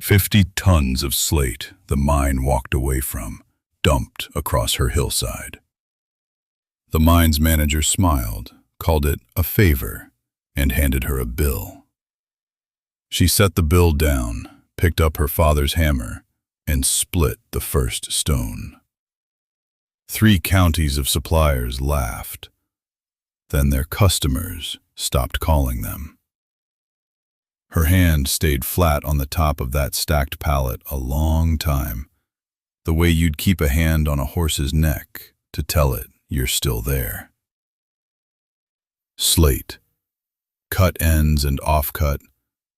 50 tons of slate the mine walked away from, dumped across her hillside. The mine's manager smiled, called it a favor, and handed her a bill. She set the bill down, picked up her father's hammer, and split the first stone. 3 counties of suppliers laughed. Then their customers stopped calling them. Her hand stayed flat on the top of that stacked pallet a long time, the way you'd keep a hand on a horse's neck to tell it you're still there. Slate. Cut ends and off-cut,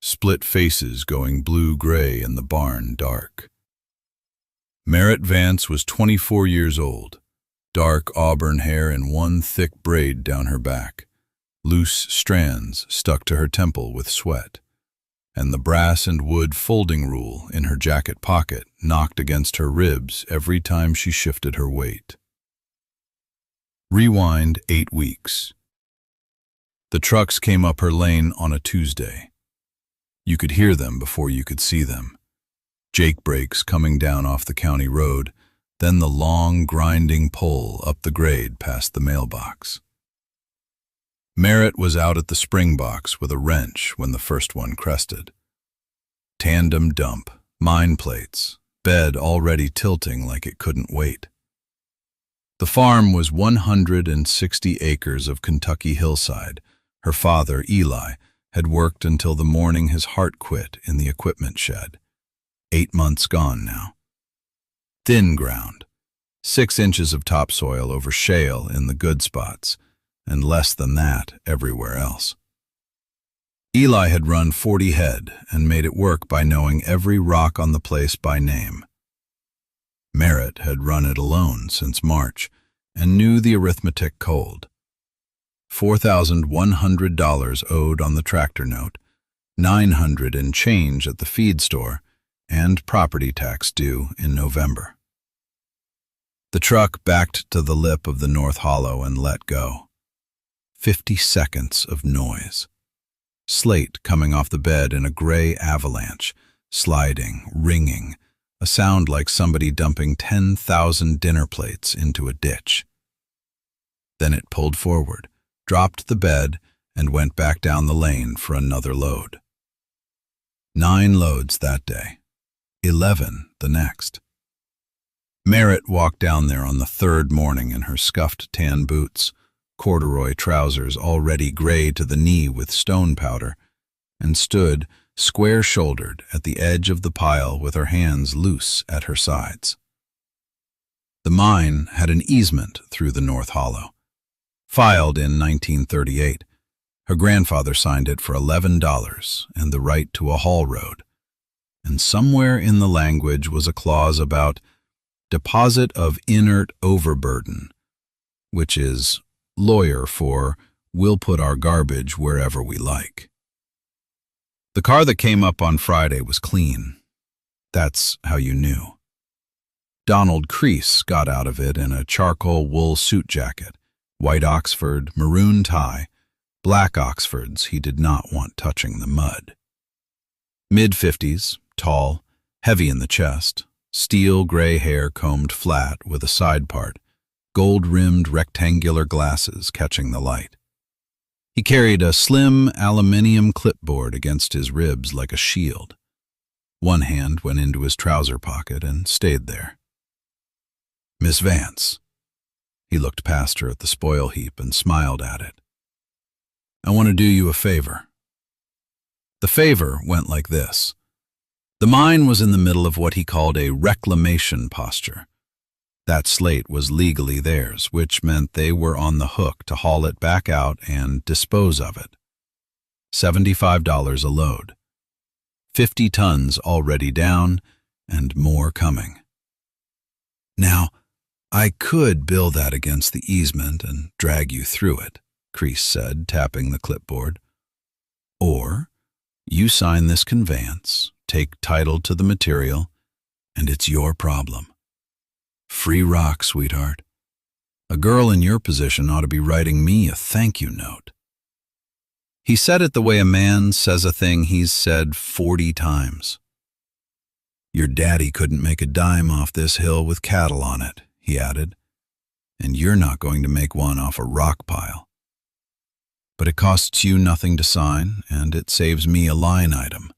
split faces going blue-gray in the barn dark. Merritt Vance was 24 years old, dark auburn hair in one thick braid down her back, loose strands stuck to her temple with sweat, and the brass and wood folding rule in her jacket pocket knocked against her ribs every time she shifted her weight. Rewind 8 weeks. The trucks came up her lane on a Tuesday. You could hear them before you could see them. Jake brakes coming down off the county road, then the long, grinding pull up the grade past the mailbox. Merritt was out at the spring box with a wrench when the first one crested. Tandem dump, mine plates, bed already tilting like it couldn't wait. The farm was 160 acres of Kentucky hillside. Her father, Eli, had worked until the morning his heart quit in the equipment shed. 8 months gone now. Thin ground, 6 inches of topsoil over shale in the good spots, and less than that everywhere else. Eli had run 40 head and made it work by knowing every rock on the place by name. Merritt had run it alone since March and knew the arithmetic cold. $4,100 owed on the tractor note, $900 and change at the feed store, and property tax due in November. The truck backed to the lip of the North Hollow and let go. 50 seconds of noise. Slate coming off the bed in a gray avalanche, sliding, ringing, a sound like somebody dumping 10,000 dinner plates into a ditch. Then it pulled forward, dropped the bed, and went back down the lane for another load. 9 loads that day, 11 the next. Merritt walked down there on the 3rd morning in her scuffed tan boots, corduroy trousers already gray to the knee with stone powder, and stood square-shouldered at the edge of the pile with her hands loose at her sides. The mine had an easement through the North Hollow, filed in 1938. Her grandfather signed it for $11 and the right to a haul road, and somewhere in the language was a clause about deposit of inert overburden, which is lawyer for we'll put our garbage wherever we like. The car that came up on Friday was clean. That's how you knew. Donald Crease got out of it in a charcoal wool suit jacket, white Oxford, maroon tie, black Oxfords he did not want touching the mud. Mid-50s, tall, heavy in the chest, steel gray hair combed flat with a side part, gold-rimmed rectangular glasses catching the light. He carried a slim aluminium clipboard against his ribs like a shield. One hand went into his trouser pocket and stayed there. "Miss Vance." He looked past her at the spoil heap and smiled at it. "I want to do you a favor." The favor went like this. The mine was in the middle of what he called a reclamation posture. That slate was legally theirs, which meant they were on the hook to haul it back out and dispose of it. $75 a load. 50 tons already down, and more coming. "Now, I could bill that against the easement and drag you through it," Crease said, tapping the clipboard. "Or you sign this conveyance, take title to the material, and it's your problem. Free rock, sweetheart. A girl in your position ought to be writing me a thank you note." He said it the way a man says a thing he's said 40 times. Your daddy couldn't make a dime off this hill with cattle on it, he added, and you're not going to make one off a rock pile. But it costs you nothing to sign, and it saves me a line item.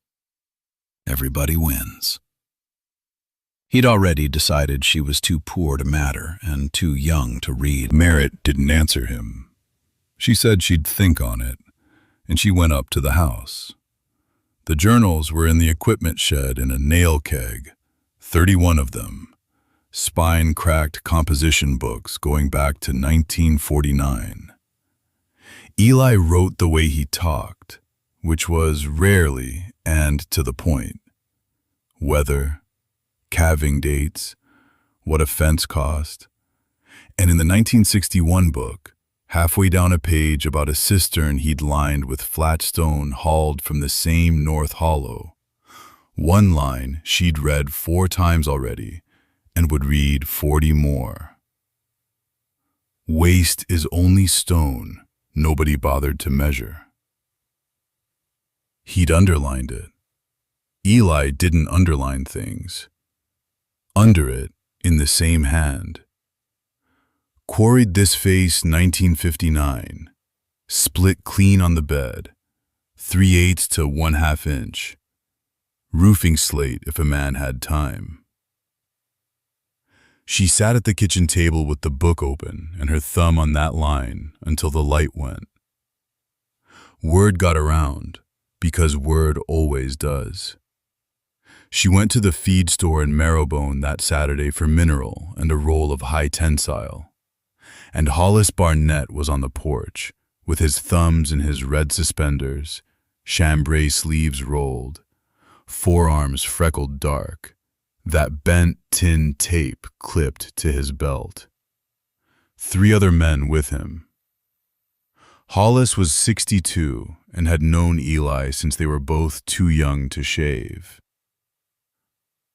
Everybody wins. He'd already decided she was too poor to matter and too young to read. Merritt didn't answer him. She said she'd think on it, and she went up to the house. The journals were in the equipment shed in a nail keg, 31 of them, spine-cracked composition books going back to 1949. Eli wrote the way he talked, which was rarely and to the point. Weather, calving dates, what a fence cost. And in the 1961 book, halfway down a page about a cistern he'd lined with flat stone hauled from the same North Hollow, one line she'd read 4 times already and would read 40 more. Waste is only stone nobody bothered to measure. He'd underlined it. Eli didn't underline things. Under it, in the same hand, quarried this face 1959, split clean on the bed, 3/8 to 1/2 inch, roofing slate if a man had time. She sat at the kitchen table with the book open and her thumb on that line until the light went. Word got around, because word always does. She went to the feed store in Marrowbone that Saturday for mineral and a roll of high tensile. And Hollis Barnett was on the porch, with his thumbs in his red suspenders, chambray sleeves rolled, forearms freckled dark, that bent tin tape clipped to his belt. 3 other men with him. Hollis was 62 and had known Eli since they were both too young to shave.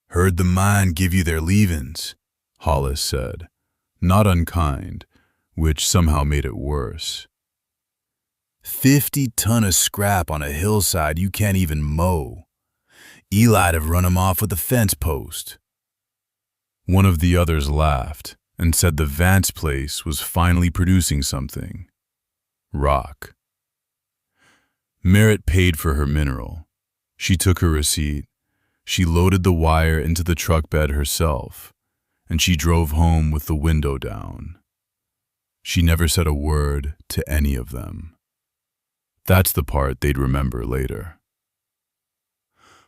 "Heard the mine give you their leavings," Hollis said, not unkind, which somehow made it worse. 50 ton of scrap on a hillside you can't even mow. Eli'd have run him off with a fence post. One of the others laughed and said the Vance place was finally producing something. Rock. Merritt paid for her mineral. She took her receipt. She loaded the wire into the truck bed herself, and she drove home with the window down. She never said a word to any of them. That's the part they'd remember later.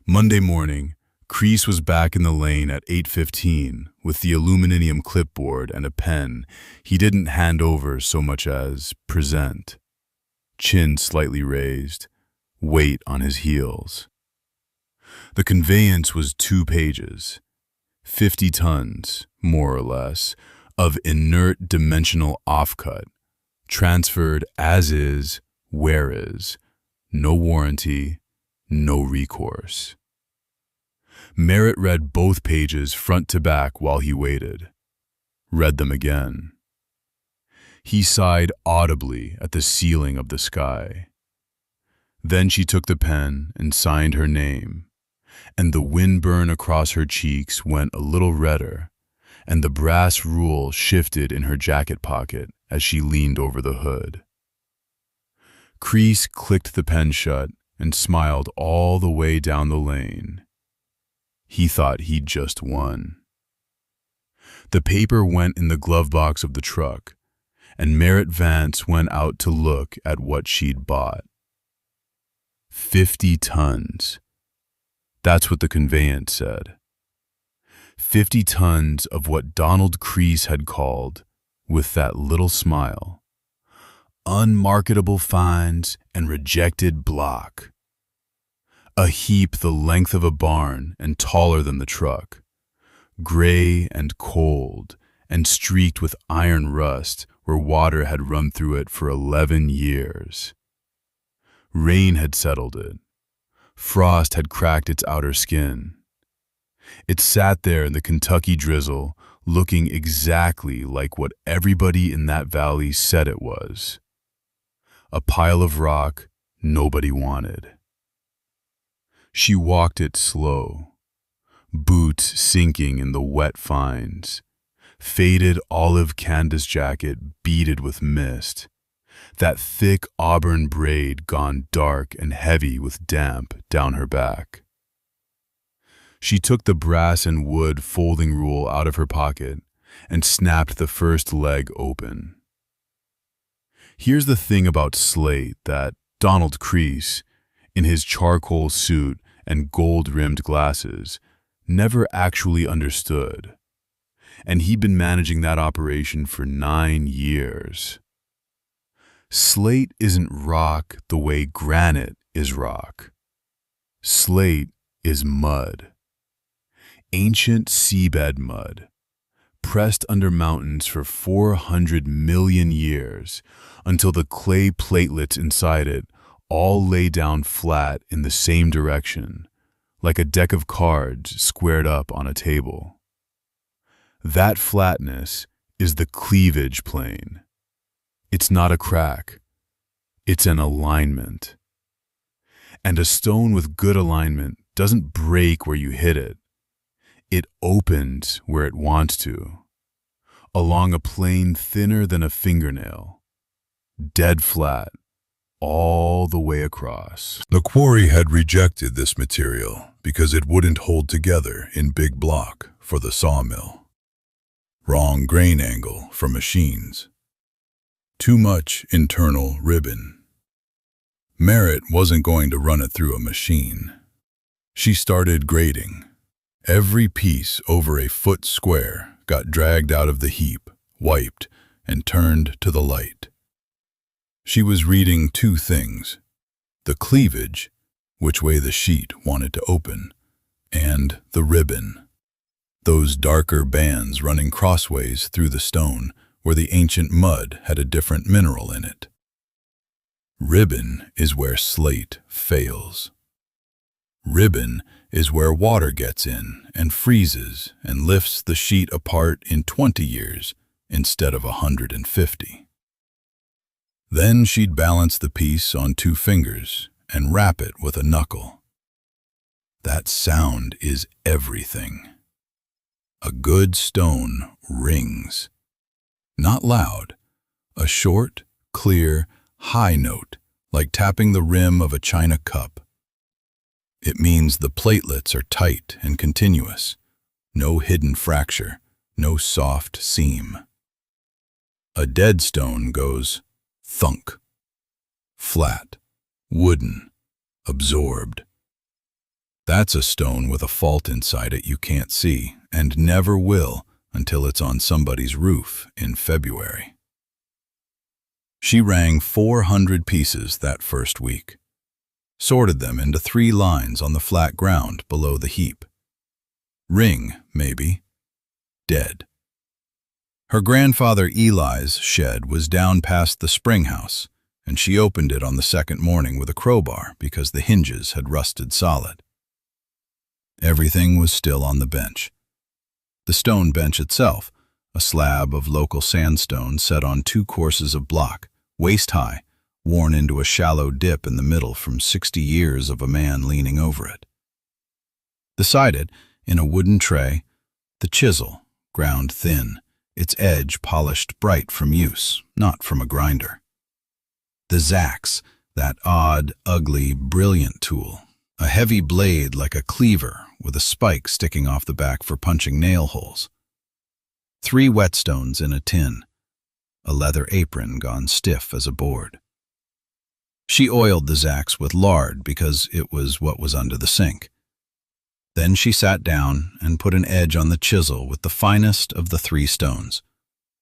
Monday morning, Crease was back in the lane at 8:15 with the aluminum clipboard and a pen he didn't hand over so much as present. Chin slightly raised, weight on his heels. The conveyance was 2 pages, 50 tons, more or less, of inert dimensional offcut, transferred as is, where is, no warranty, no recourse. Merritt read both pages front to back while he waited. Read them again. He sighed audibly at the ceiling of the sky. Then she took the pen and signed her name, and the windburn across her cheeks went a little redder, and the brass rule shifted in her jacket pocket as she leaned over the hood. Crease clicked the pen shut and smiled all the way down the lane. He thought he'd just won. The paper went in the glove box of the truck, and Merritt Vance went out to look at what she'd bought. 50 tons. That's what the conveyance said. 50 tons of what Donald Crease had called, with that little smile, unmarketable finds and rejected block. A heap the length of a barn and taller than the truck, gray and cold and streaked with iron rust where water had run through it for 11 years. Rain had settled it. Frost had cracked its outer skin. It sat there in the Kentucky drizzle, looking exactly like what everybody in that valley said it was. A pile of rock nobody wanted. She walked it slow. boots sinking in the wet fines, faded olive canvas jacket beaded with mist, that thick auburn braid gone dark and heavy with damp down her back. She took the brass and wood folding rule out of her pocket and snapped the first leg open. Here's the thing about Slate that Donald Crease, in his charcoal suit and gold-rimmed glasses, never actually understood. And he'd been managing that operation for 9 years. Slate isn't rock the way granite is rock. Slate is mud. Ancient seabed mud, pressed under mountains for 400 million years until the clay platelets inside it all lay down flat in the same direction, like a deck of cards squared up on a table. That flatness is the cleavage plane. It's not a crack. It's an alignment. And a stone with good alignment doesn't break where you hit it. It opens where it wants to, along a plane thinner than a fingernail, dead flat, all the way across. The quarry had rejected this material because it wouldn't hold together in big block for the sawmill. Wrong grain angle for machines. Too much internal ribbon. Merritt wasn't going to run it through a machine. She started grading. Every piece over a foot square got dragged out of the heap, wiped, and turned to the light. She was reading 2 things: the cleavage, which way the sheet wanted to open, and the ribbon, those darker bands running crossways through the stone where the ancient mud had a different mineral in it. Ribbon is where slate fails. Ribbon is where water gets in and freezes and lifts the sheet apart in 20 years instead of 150. Then she'd balance the piece on 2 fingers and wrap it with a knuckle. That sound is everything. A good stone rings. Not loud, a short, clear, high note like tapping the rim of a china cup. It means the platelets are tight and continuous, no hidden fracture, no soft seam. A dead stone goes thunk, flat, wooden, absorbed. That's a stone with a fault inside it you can't see and never will until it's on somebody's roof in February. She rang 400 pieces that first week. Sorted them into 3 lines on the flat ground below the heap. Ring, maybe. Dead. Her grandfather Eli's shed was down past the spring house, and she opened it on the second morning with a crowbar because the hinges had rusted solid. Everything was still on the bench. The stone bench itself, a slab of local sandstone set on 2 courses of block, waist-high, worn into a shallow dip in the middle from 60 years of a man leaning over it. Beside it, in a wooden tray, the chisel, ground thin, its edge polished bright from use, not from a grinder. The zax, that odd, ugly, brilliant tool, a heavy blade like a cleaver with a spike sticking off the back for punching nail holes. 3 whetstones in a tin, a leather apron gone stiff as a board. She oiled the zax with lard because it was what was under the sink. Then she sat down and put an edge on the chisel with the finest of the 3 stones.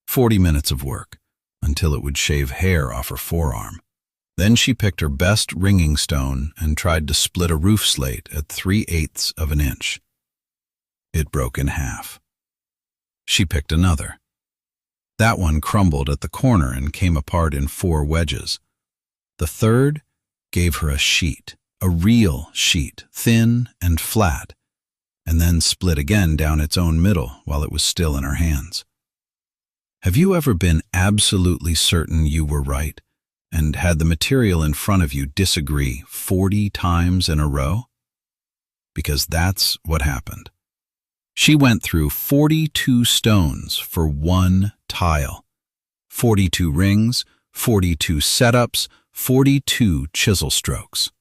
40 minutes of work, until it would shave hair off her forearm. Then she picked her best ringing stone and tried to split a roof slate at 3/8 of an inch. It broke in half. She picked another. That one crumbled at the corner and came apart in 4 wedges. The third gave her a sheet, a real sheet, thin and flat, and then split again down its own middle while it was still in her hands. Have you ever been absolutely certain you were right and had the material in front of you disagree 40 times in a row? Because that's what happened. She went through 42 stones for one tile. 42 rings, 42 setups, 42 chisel strokes.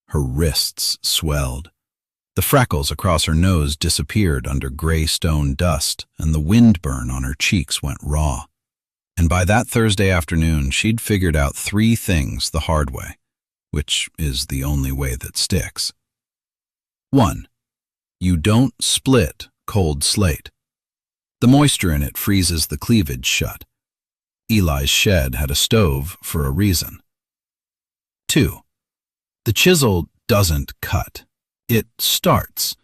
Her wrists swelled. The freckles across her nose disappeared under gray stone dust, and the windburn on her cheeks went raw. And by that Thursday afternoon, she'd figured out 3 things the hard way, which is the only way that sticks. 1. You don't split cold slate. The moisture in it freezes the cleavage shut. Eli's shed had a stove for a reason. 2. The chisel doesn't cut. It starts.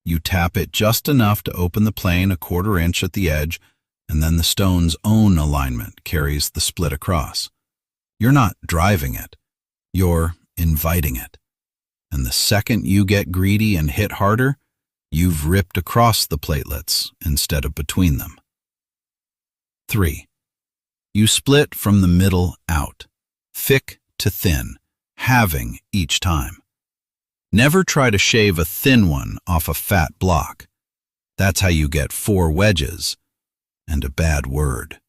You tap it just enough to open the plane a 1/4 inch at the edge, and then the stone's own alignment carries the split across. You're not driving it. You're inviting it. And the second you get greedy and hit harder, you've ripped across the platelets instead of between them. 3. You split from the middle out, thick to thin, halving each time. Never try to shave a thin one off a fat block. That's how you get 4 wedges and a bad word.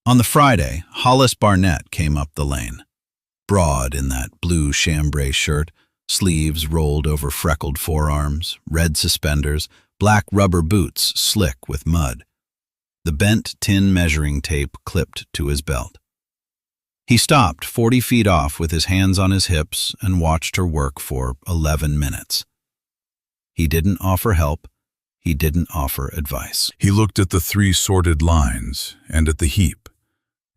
On the Friday, Hollis Barnett came up the lane. Broad in that blue chambray shirt, sleeves rolled over freckled forearms, red suspenders, black rubber boots slick with mud. The bent tin measuring tape clipped to his belt. He stopped 40 feet off with his hands on his hips and watched her work for 11 minutes. He didn't offer help. He didn't offer advice. He looked at the 3 sorted lines, and at the heap,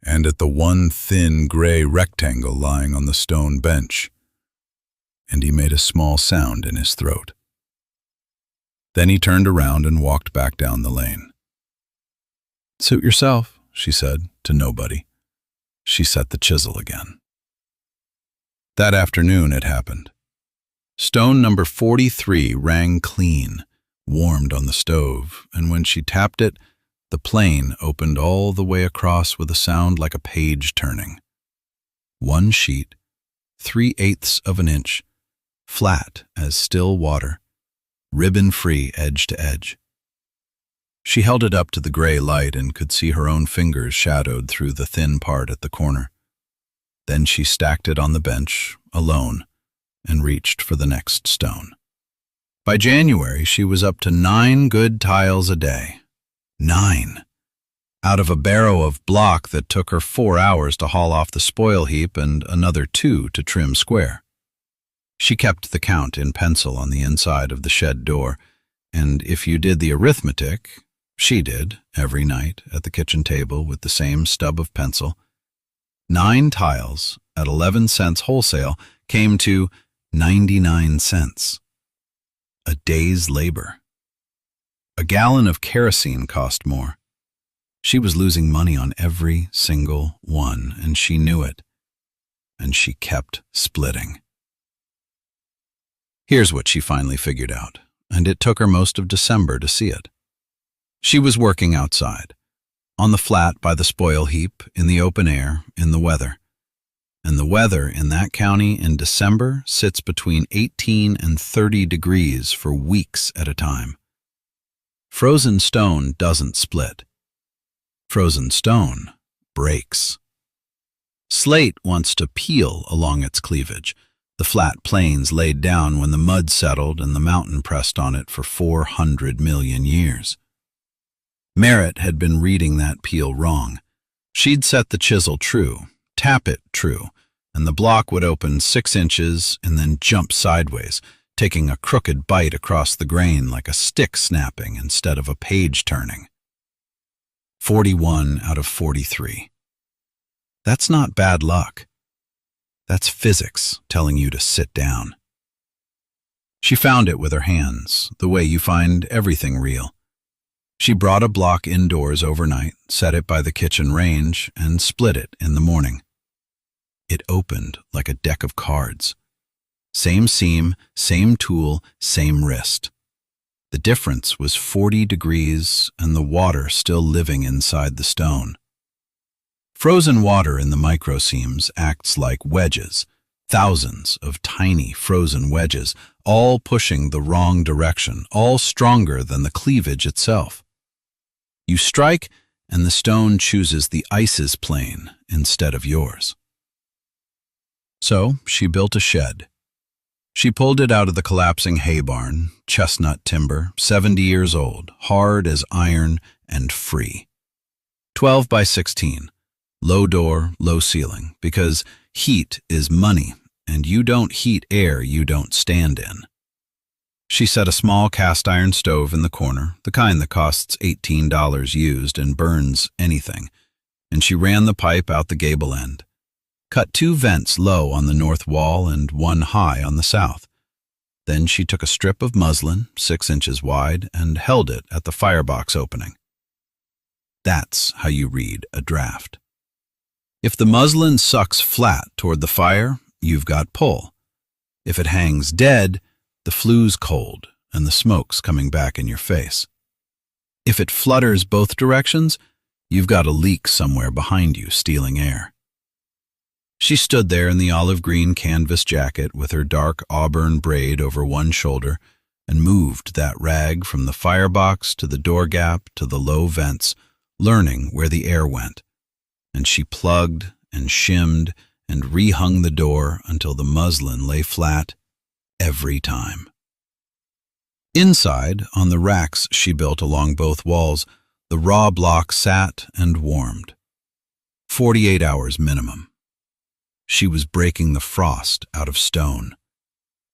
and at the one thin gray rectangle lying on the stone bench, and he made a small sound in his throat. Then he turned around and walked back down the lane. "Suit yourself," she said, to nobody. She set the chisel again. That afternoon it happened. Stone number 43 rang clean, warmed on the stove, and when she tapped it, the plane opened all the way across with a sound like a page turning. 1 sheet, 3/8 of an inch, flat as still water, ribbon-free edge to edge. She held it up to the gray light and could see her own fingers shadowed through the thin part at the corner. Then she stacked it on the bench, alone, and reached for the next stone. By January, she was up to 9 good tiles a day. 9! Out of a barrow of block that took her 4 hours to haul off the spoil heap and another 2 to trim square. She kept the count in pencil on the inside of the shed door, and if you did the arithmetic, she did every night at the kitchen table with the same stub of pencil, 9 tiles at 11 cents wholesale came to 99 cents. A day's labor. A gallon of kerosene cost more. She was losing money on every single one, and she knew it. And she kept splitting. Here's what she finally figured out, and it took her most of December to see it. She was working outside, on the flat by the spoil heap, in the open air, in the weather. And the weather in that county in December sits between 18 and 30 degrees for weeks at a time. Frozen stone doesn't split. Frozen stone breaks. Slate wants to peel along its cleavage, the flat plains laid down when the mud settled and the mountain pressed on it for 400 million years. Merritt had been reading that peel wrong. She'd set the chisel true, tap it true, and the block would open 6 inches and then jump sideways, taking a crooked bite across the grain like a stick snapping instead of a page turning. 41 out of 43. That's not bad luck. That's physics telling you to sit down. She found it with her hands, the way you find everything real. She brought a block indoors overnight, set it by the kitchen range, and split it in the morning. It opened like a deck of cards. Same seam, same tool, same wrist. The difference was 40 degrees and the water still living inside the stone. Frozen water in the microseams acts like wedges, Thousands of tiny frozen wedges, all pushing the wrong direction, all stronger than the cleavage itself. You strike, and the stone chooses the ice's plane instead of yours. So she built a shed. She pulled it out of the collapsing hay barn, chestnut timber, 70 years old, hard as iron and free. 12 by 16, low door, low ceiling, because heat is money, and you don't heat air you don't stand in. She set a small cast iron stove in the corner, the kind that costs $18 used and burns anything, and she ran the pipe out the gable end. Cut 2 vents low on the north wall and 1 high on the south. Then she took a strip of muslin, 6 inches wide, and held it at the firebox opening. That's how you read a draft. If the muslin sucks flat toward the fire, you've got pull. If it hangs dead, the flue's cold and the smoke's coming back in your face. If it flutters both directions, you've got a leak somewhere behind you stealing air. She stood there in the olive green canvas jacket with her dark auburn braid over one shoulder and moved that rag from the firebox to the door gap to the low vents, learning where the air went. And she plugged and shimmed and rehung the door until the muslin lay flat every time. Inside, on the racks she built along both walls, the raw block sat and warmed. 48 hours minimum. She was breaking the frost out of stone,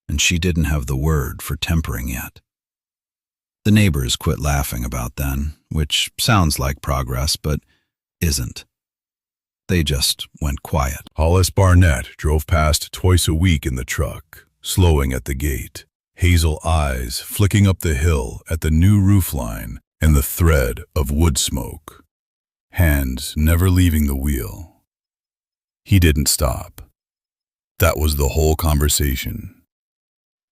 and she didn't have the word for tempering yet. The neighbors quit laughing about then, which sounds like progress, but isn't. They just went quiet. Hollis Barnett drove past twice a week in the truck, slowing at the gate, hazel eyes flicking up the hill at the new roofline and the thread of wood smoke, hands never leaving the wheel. He didn't stop. That was the whole conversation.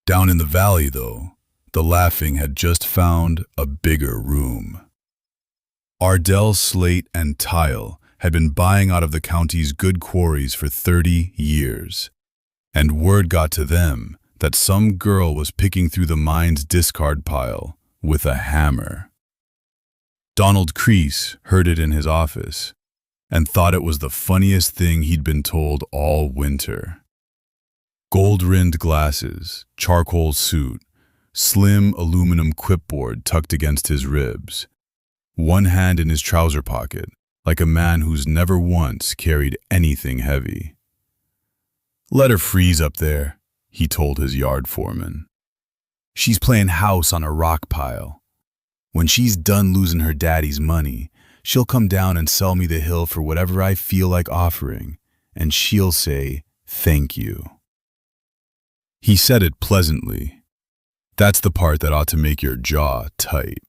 Down in the valley, though, the laughing had just found a bigger room. Ardell Slate and Tile had been buying out of the county's good quarries for 30 years, and word got to them that some girl was picking through the mine's discard pile with a hammer. Donald Crease heard it in his office and thought it was the funniest thing he'd been told all winter. Gold-rimmed glasses, charcoal suit, slim aluminum clipboard tucked against his ribs, one hand in his trouser pocket, like a man who's never once carried anything heavy. "Let her freeze up there," he told his yard foreman. "She's playing house on a rock pile. When she's done losing her daddy's money, she'll come down and sell me the hill for whatever I feel like offering, and she'll say, 'Thank you.'" He said it pleasantly. That's the part that ought to make your jaw tight.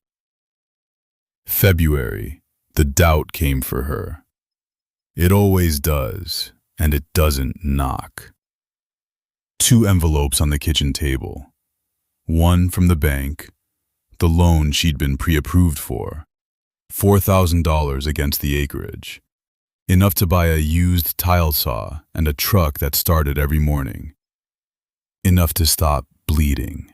February, the doubt came for her. It always does, and it doesn't knock. 2 envelopes on the kitchen table. One from the bank, the loan she'd been pre-approved for, $4,000 against the acreage, enough to buy a used tile saw and a truck that started every morning, enough to stop bleeding,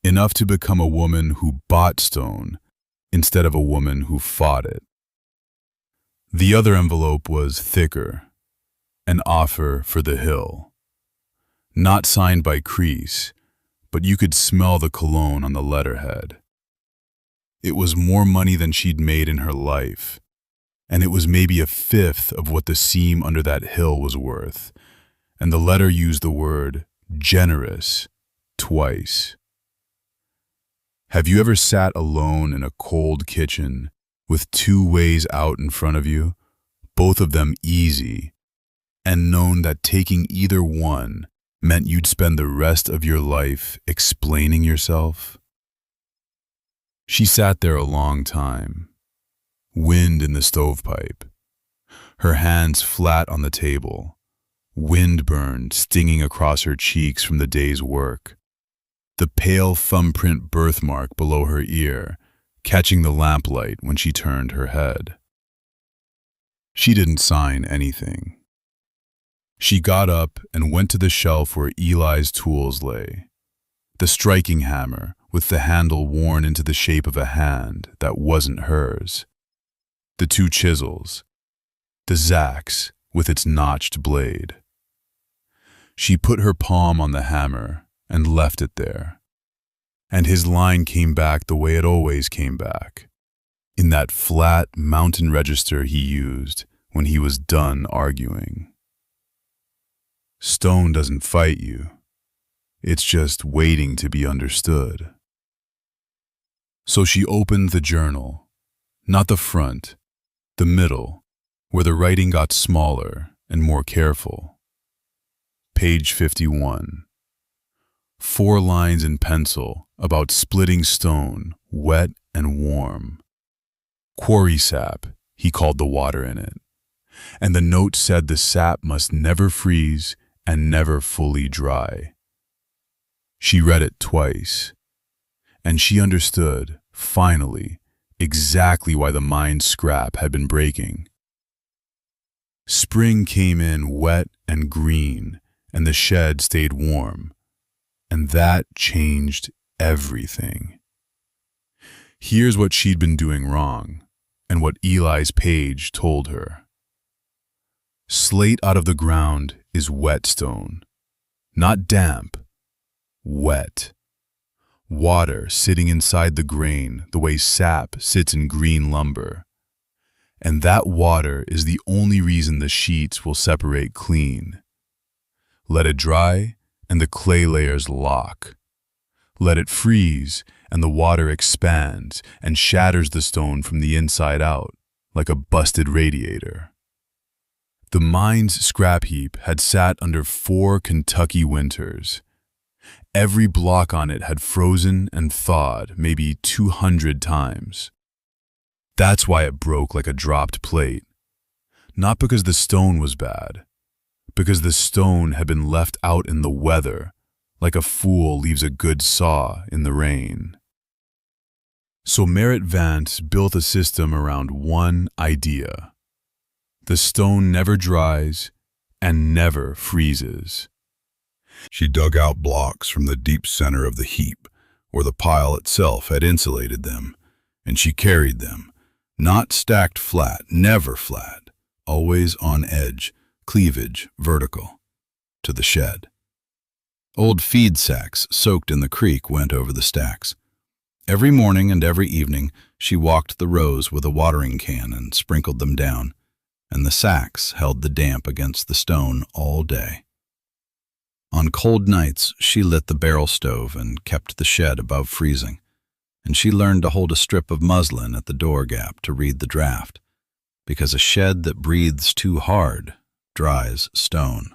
enough to become a woman who bought stone instead of a woman who fought it. The other envelope was thicker, an offer for the hill. Not signed by Crease, but you could smell the cologne on the letterhead. It was more money than she'd made in her life, and it was maybe a fifth of what the seam under that hill was worth, and the letter used the word generous twice. Have you ever sat alone in a cold kitchen with 2 ways out in front of you, both of them easy, and known that taking either one meant you'd spend the rest of your life explaining yourself? She sat there a long time, wind in the stovepipe, her hands flat on the table, wind-burn stinging across her cheeks from the day's work, the pale thumbprint birthmark below her ear catching the lamplight when she turned her head. She didn't sign anything. She got up and went to the shelf where Eli's tools lay. The striking hammer, with the handle worn into the shape of a hand that wasn't hers. The two chisels. The Zax, with its notched blade. She put her palm on the hammer and left it there. And his line came back the way it always came back, in that flat mountain register he used when he was done arguing. Stone doesn't fight you. It's just waiting to be understood. So she opened the journal, not the front, the middle, where the writing got smaller and more careful. Page 51. 4 lines in pencil about splitting stone, wet and warm. Quarry sap, he called the water in it. And the note said the sap must never freeze and never fully dry. She read it twice, and she understood, finally, exactly why the mine scrap had been breaking. Spring came in wet and green, and the shed stayed warm, and that changed everything. Here's what she'd been doing wrong, and what Eli's page told her. Slate out of the ground is wet stone, not damp, wet. Water sitting inside the grain the way sap sits in green lumber. And that water is the only reason the sheets will separate clean. Let it dry and the clay layers lock. Let it freeze and the water expands and shatters the stone from the inside out like a busted radiator. The mine's scrap heap had sat under 4 Kentucky winters. Every block on it had frozen and thawed maybe 200 times. That's why it broke like a dropped plate. Not because the stone was bad, because the stone had been left out in the weather, like a fool leaves a good saw in the rain. So Merritt Vance built a system around one idea. The stone never dries and never freezes. She dug out blocks from the deep center of the heap, where the pile itself had insulated them, and she carried them, not stacked flat, never flat, always on edge, cleavage, vertical, to the shed. Old feed sacks soaked in the creek went over the stacks. Every morning and every evening she walked the rows with a watering can and sprinkled them down, and the sacks held the damp against the stone all day. On cold nights, she lit the barrel stove and kept the shed above freezing, and she learned to hold a strip of muslin at the door gap to read the draft, because a shed that breathes too hard dries stone.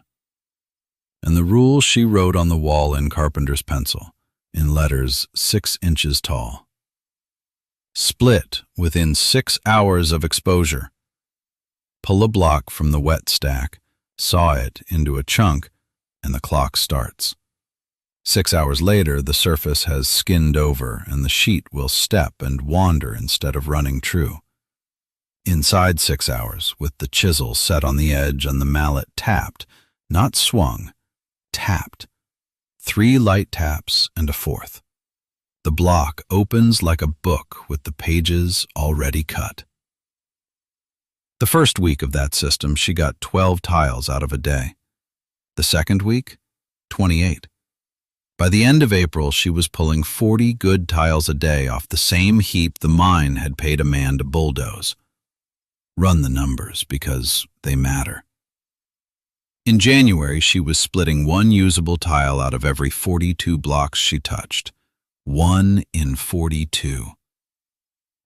And the rule she wrote on the wall in carpenter's pencil, in letters 6 inches tall. Split within 6 hours of exposure. Pull a block from the wet stack, saw it into a chunk, and the clock starts. 6 hours later, the surface has skinned over and the sheet will step and wander instead of running true. Inside 6 hours, with the chisel set on the edge and the mallet tapped, not swung, tapped. 3 light taps and a 4th. The block opens like a book with the pages already cut. The first week of that system, she got 12 tiles out of a day. The second week, 28. By the end of April, she was pulling 40 good tiles a day off the same heap the mine had paid a man to bulldoze. Run the numbers, because they matter. In January, she was splitting 1 usable tile out of every 42 blocks she touched. 1 in 42.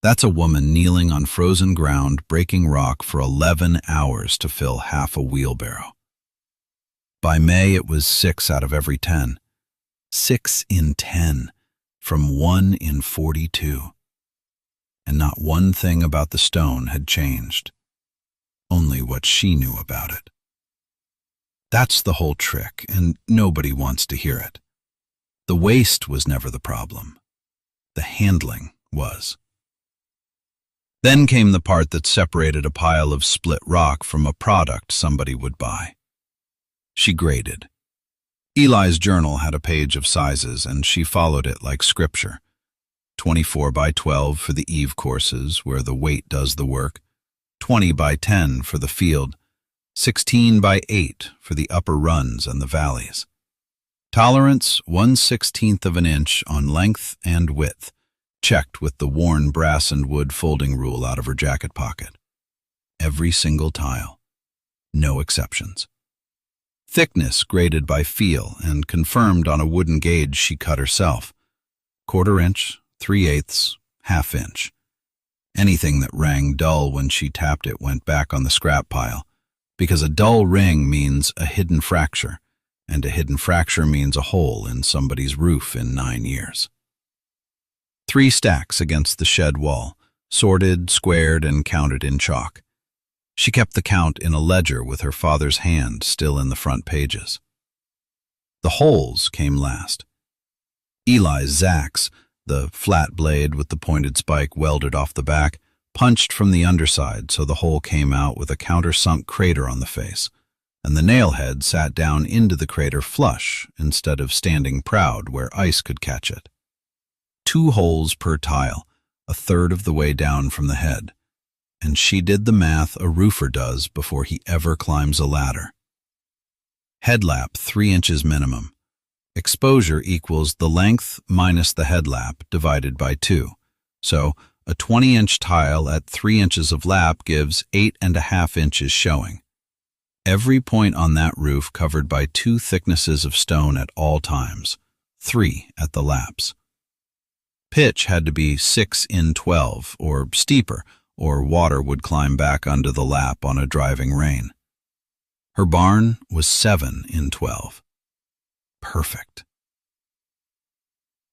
That's a woman kneeling on frozen ground, breaking rock for 11 hours to fill half a wheelbarrow. By May, it was 6 out of every 10. 6 in 10, from 1 in 42. And not one thing about the stone had changed. Only what she knew about it. That's the whole trick, and nobody wants to hear it. The waste was never the problem. The handling was. Then came the part that separated a pile of split rock from a product somebody would buy. She graded. Eli's journal had a page of sizes, and she followed it like scripture. 24 by 12 for the eve courses, where the weight does the work, 20 by 10 for the field, 16 by 8 for the upper runs and the valleys. Tolerance 1/16 of an inch on length and width, checked with the worn brass and wood folding rule out of her jacket pocket. Every single tile. No exceptions. Thickness graded by feel and confirmed on a wooden gauge she cut herself. 1/4 inch, 3/8, 1/2 inch. Anything that rang dull when she tapped it went back on the scrap pile, because a dull ring means a hidden fracture, and a hidden fracture means a hole in somebody's roof in 9 years. 3 stacks against the shed wall, sorted, squared, and counted in chalk. She kept the count in a ledger with her father's hand still in the front pages. The holes came last. Eli's Zach's, the flat blade with the pointed spike welded off the back, punched from the underside so the hole came out with a countersunk crater on the face, and the nail head sat down into the crater flush instead of standing proud where ice could catch it. 2 holes per tile, 1/3 of the way down from the head, and she did the math a roofer does before he ever climbs a ladder. Headlap 3 inches minimum. Exposure equals the length minus the headlap divided by 2. So a 20-inch tile at 3 inches of lap gives 8.5 inches showing. Every point on that roof covered by 2 thicknesses of stone at all times, 3 at the laps. Pitch had to be 6 in 12 or steeper, or water would climb back under the lap on a driving rain. Her barn was 7 in 12. Perfect.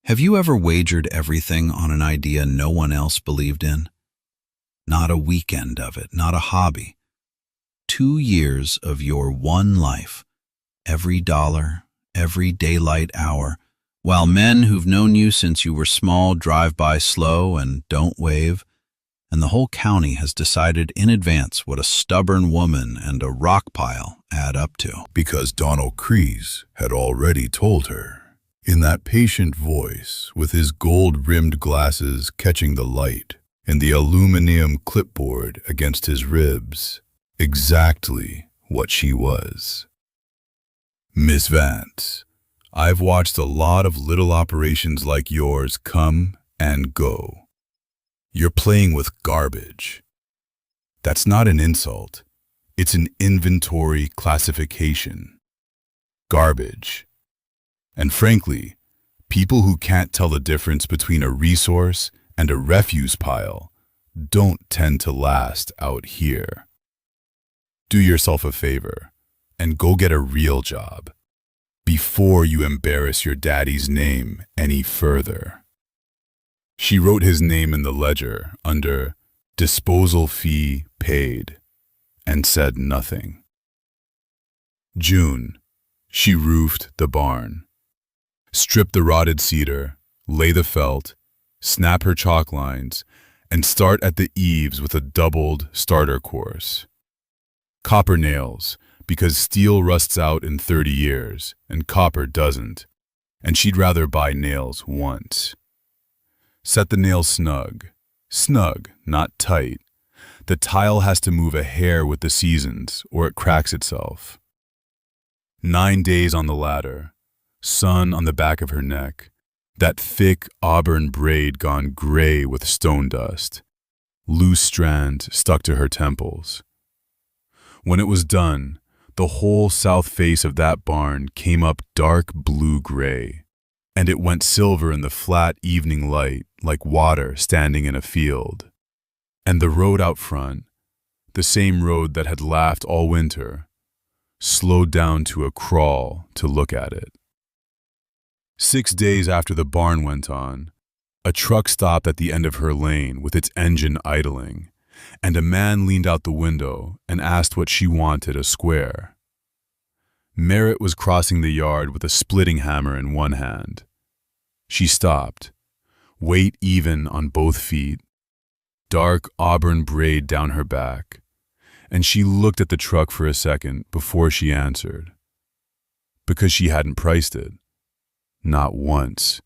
Have you ever wagered everything on an idea no one else believed in? Not a weekend of it, not a hobby. 2 years of your one life, every dollar, every daylight hour, while men who've known you since you were small drive by slow and don't wave, and the whole county has decided in advance what a stubborn woman and a rock pile add up to. Because Donald Crease had already told her, in that patient voice, with his gold-rimmed glasses catching the light and the aluminum clipboard against his ribs, exactly what she was. Miss Vance, I've watched a lot of little operations like yours come and go. You're playing with garbage. That's not an insult. It's an inventory classification. Garbage. And frankly, people who can't tell the difference between a resource and a refuse pile don't tend to last out here. Do yourself a favor and go get a real job before you embarrass your daddy's name any further. She wrote his name in the ledger under disposal fee paid and said nothing. June, she roofed the barn, stripped the rotted cedar, lay the felt, snap her chalk lines, and start at the eaves with a doubled starter course. Copper nails, because steel rusts out in 30 years and copper doesn't, and she'd rather buy nails once. Set the nails snug, not tight. The tile has to move a hair with the seasons or it cracks itself. 9 days on the ladder, sun on the back of her neck, that thick auburn braid gone gray with stone dust, loose strand stuck to her temples. When it was done, the whole south face of that barn came up dark blue-gray, and it went silver in the flat evening light like water standing in a field. And the road out front, the same road that had laughed all winter, slowed down to a crawl to look at it. 6 days after the barn went on, a truck stopped at the end of her lane with its engine idling, and a man leaned out the window and asked what she wanted a square. Merritt was crossing the yard with a splitting hammer in one hand. She stopped, weight even on both feet, dark auburn braid down her back, and she looked at the truck for a second before she answered. because she hadn't priced it. Not once.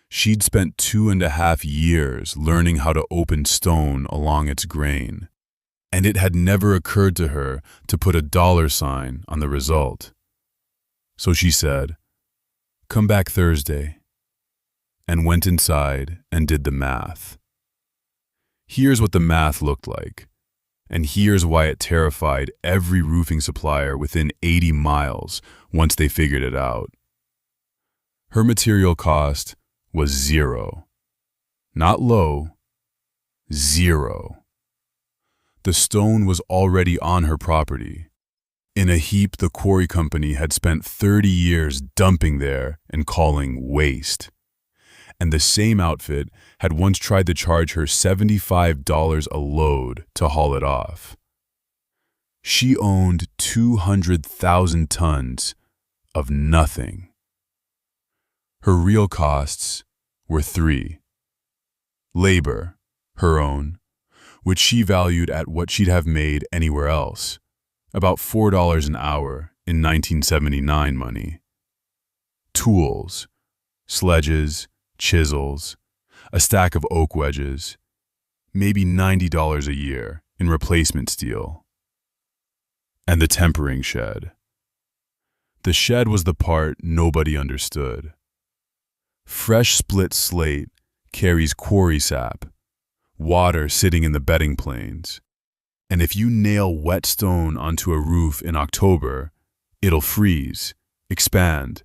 She'd spent 2.5 years learning how to open stone along its grain, and it had never occurred to her to put a $sign on the result. So she said, "Come back Thursday," and went inside and did the math. Here's what the math looked like, and here's why it terrified every roofing supplier within 80 miles once they figured it out. Her material cost was zero. Not low, zero. The stone was already on her property, in a heap the quarry company had spent 30 years dumping there and calling waste. And the same outfit had once tried to charge her $75 a load to haul it off. She owned 200,000 tons of nothing. Her real costs were 3. Labor, her own, which she valued at what she'd have made anywhere else, about $4 an hour in 1979 money. Tools, sledges, chisels, a stack of oak wedges, maybe $90 a year in replacement steel. And the tempering shed. The shed was the part nobody understood. Fresh split slate carries quarry sap, water sitting in the bedding planes, and if you nail wet stone onto a roof in October, it'll freeze, expand,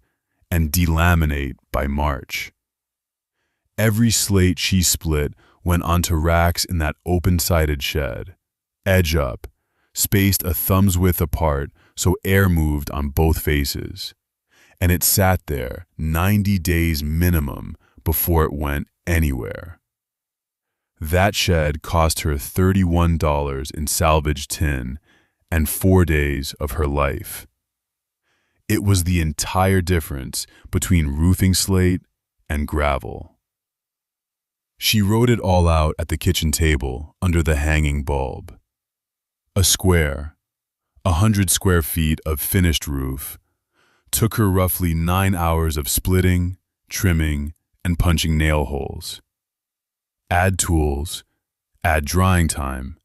and delaminate by March. Every slate she split went onto racks in that open-sided shed, edge up, spaced a thumb's width apart so air moved on both faces. And it sat there 90 days minimum before it went anywhere. That shed cost her $31 in salvaged tin and 4 days of her life. It was the entire difference between roofing slate and gravel. She wrote it all out at the kitchen table under the hanging bulb. A square, 100 square feet of finished roof, took her roughly 9 hours of splitting, trimming, and punching nail holes. Add tools, add drying time,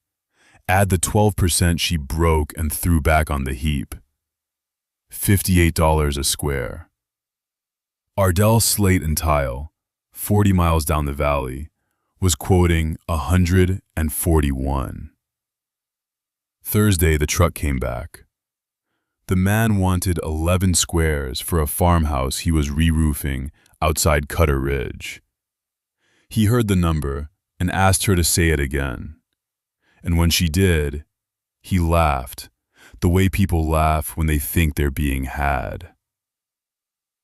add the 12% she broke and threw back on the heap. $58 a square. Ardell Slate and Tile, 40 miles down the valley, was quoting 141. Thursday, the truck came back. The man wanted 11 squares for a farmhouse he was re-roofing outside Cutter Ridge. He heard the number and asked her to say it again. And when she did, he laughed, the way people laugh when they think they're being had.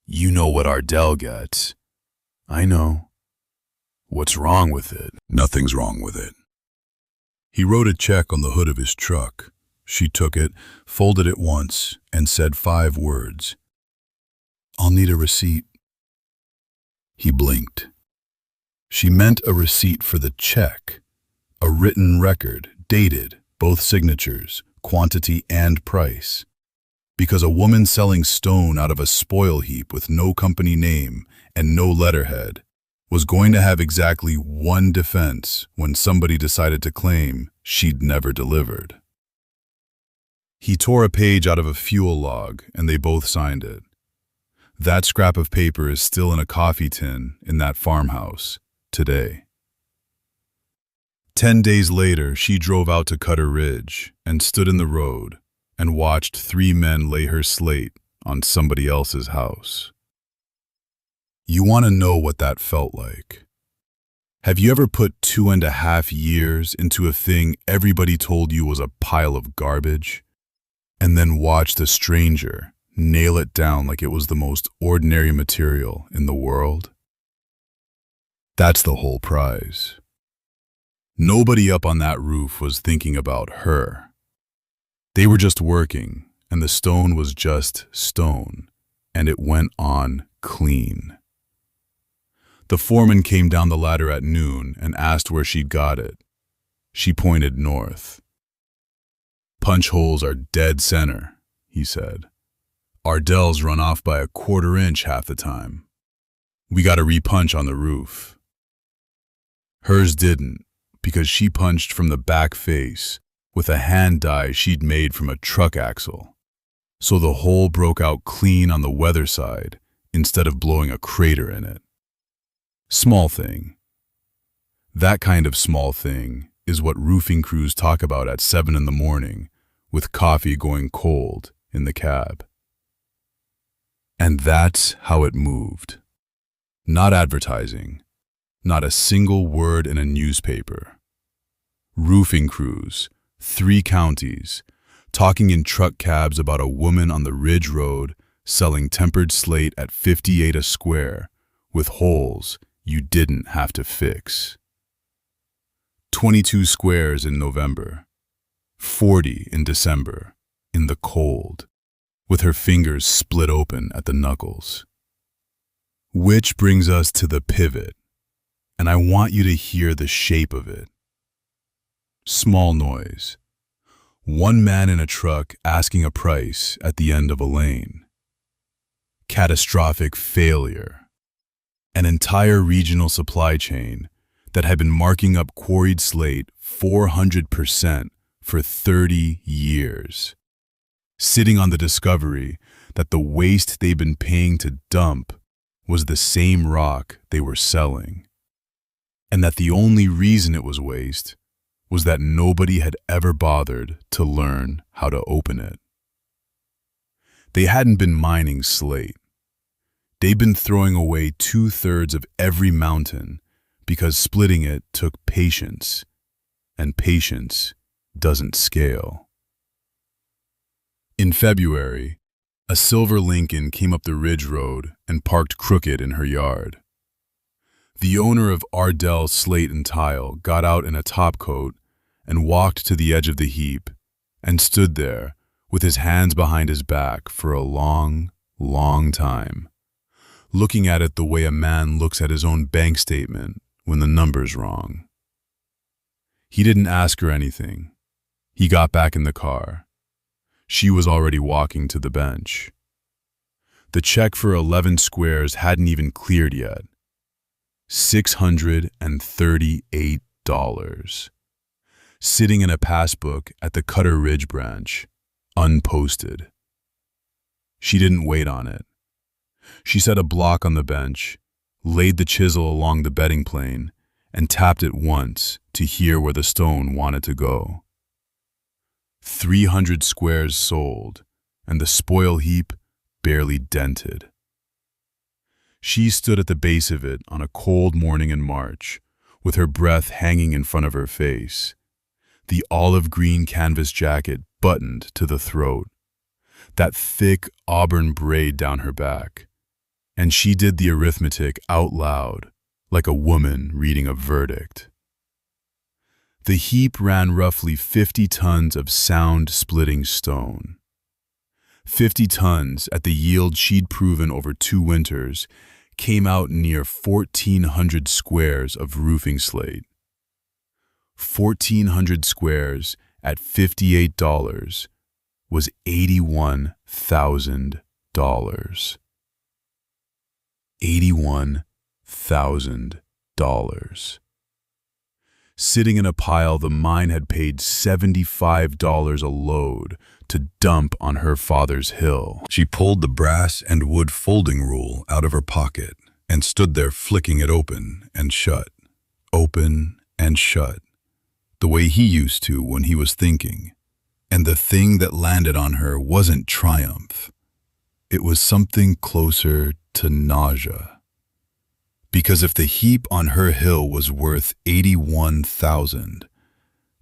"You know what Ardell gets." "I know." "What's wrong with it?" Nothing's wrong with it. He wrote a check on the hood of his truck. She took it, folded it once, and said 5 words. "I'll need a receipt." He blinked. She meant a receipt for the check, a written record, dated, both signatures, quantity and price. Because a woman selling stone out of a spoil heap with no company name and no letterhead was going to have exactly one defense when somebody decided to claim she'd never delivered. He tore a page out of a fuel log and they both signed it. That scrap of paper is still in a coffee tin in that farmhouse today. 10 days later, she drove out to Cutter Ridge and stood in the road and watched 3 men lay her slate on somebody else's house. You want to know what that felt like. Have you ever put 2.5 years into a thing everybody told you was a pile of garbage, and then watched a stranger nail it down like it was the most ordinary material in the world? That's the whole prize. Nobody up on that roof was thinking about her. They were just working, and the stone was just stone, and it went on clean. The foreman came down the ladder at noon and asked where she'd got it. She pointed north. "Punch holes are dead center," he said. Ardell's run off by a 1/4 inch half the time. We got to repunch on the roof. Hers didn't, because she punched from the back face with a hand die she'd made from a truck axle. So the hole broke out clean on the weather side instead of blowing a crater in it. Small thing. That kind of small thing is what roofing crews talk about at 7 in the morning with coffee going cold in the cab. And that's how it moved. Not advertising, not a single word in a newspaper. Roofing crews, 3 counties, talking in truck cabs about a woman on the Ridge Road selling tempered slate at 58 a square with holes you didn't have to fix. 22 squares in November, 40 in December, in the cold, with her fingers split open at the knuckles. Which brings us to the pivot, and I want you to hear the shape of it. Small noise. One man in a truck asking a price at the end of a lane. Catastrophic failure. An entire regional supply chain that had been marking up quarried slate 400% for 30 years. Sitting on the discovery that the waste they'd been paying to dump was the same rock they were selling. And that the only reason it was waste was that nobody had ever bothered to learn how to open it. They hadn't been mining slate. They'd been throwing away 2/3 of every mountain because splitting it took patience, and patience doesn't scale. In February, a silver Lincoln came up the Ridge Road and parked crooked in her yard. The owner of Ardell Slate and Tile got out in a topcoat and walked to the edge of the heap and stood there with his hands behind his back for a long, long time, looking at it the way a man looks at his own bank statement when the number's wrong. He didn't ask her anything. He got back in the car. She was already walking to the bench. The check for 11 squares hadn't even cleared yet. $638. Sitting in a passbook at the Cutter Ridge branch, unposted. She didn't wait on it. She set a block on the bench, laid the chisel along the bedding plane, and tapped it once to hear where the stone wanted to go. 300 squares sold, and the spoil heap barely dented. She stood at the base of it on a cold morning in March, with her breath hanging in front of her face, the olive green canvas jacket buttoned to the throat, that thick auburn braid down her back, and she did the arithmetic out loud, like a woman reading a verdict. The heap ran roughly 50 tons of sound-splitting stone. 50 tons at the yield she'd proven over 2 winters came out near 1,400 squares of roofing slate. 1,400 squares at $58 was $81,000. $81,000. Sitting in a pile the mine had paid $75 a load to dump on her father's hill. She pulled the brass and wood folding rule out of her pocket and stood there flicking it open and shut, the way he used to when he was thinking. And the thing that landed on her wasn't triumph. It was something closer to nausea. Because if the heap on her hill was worth $81,000,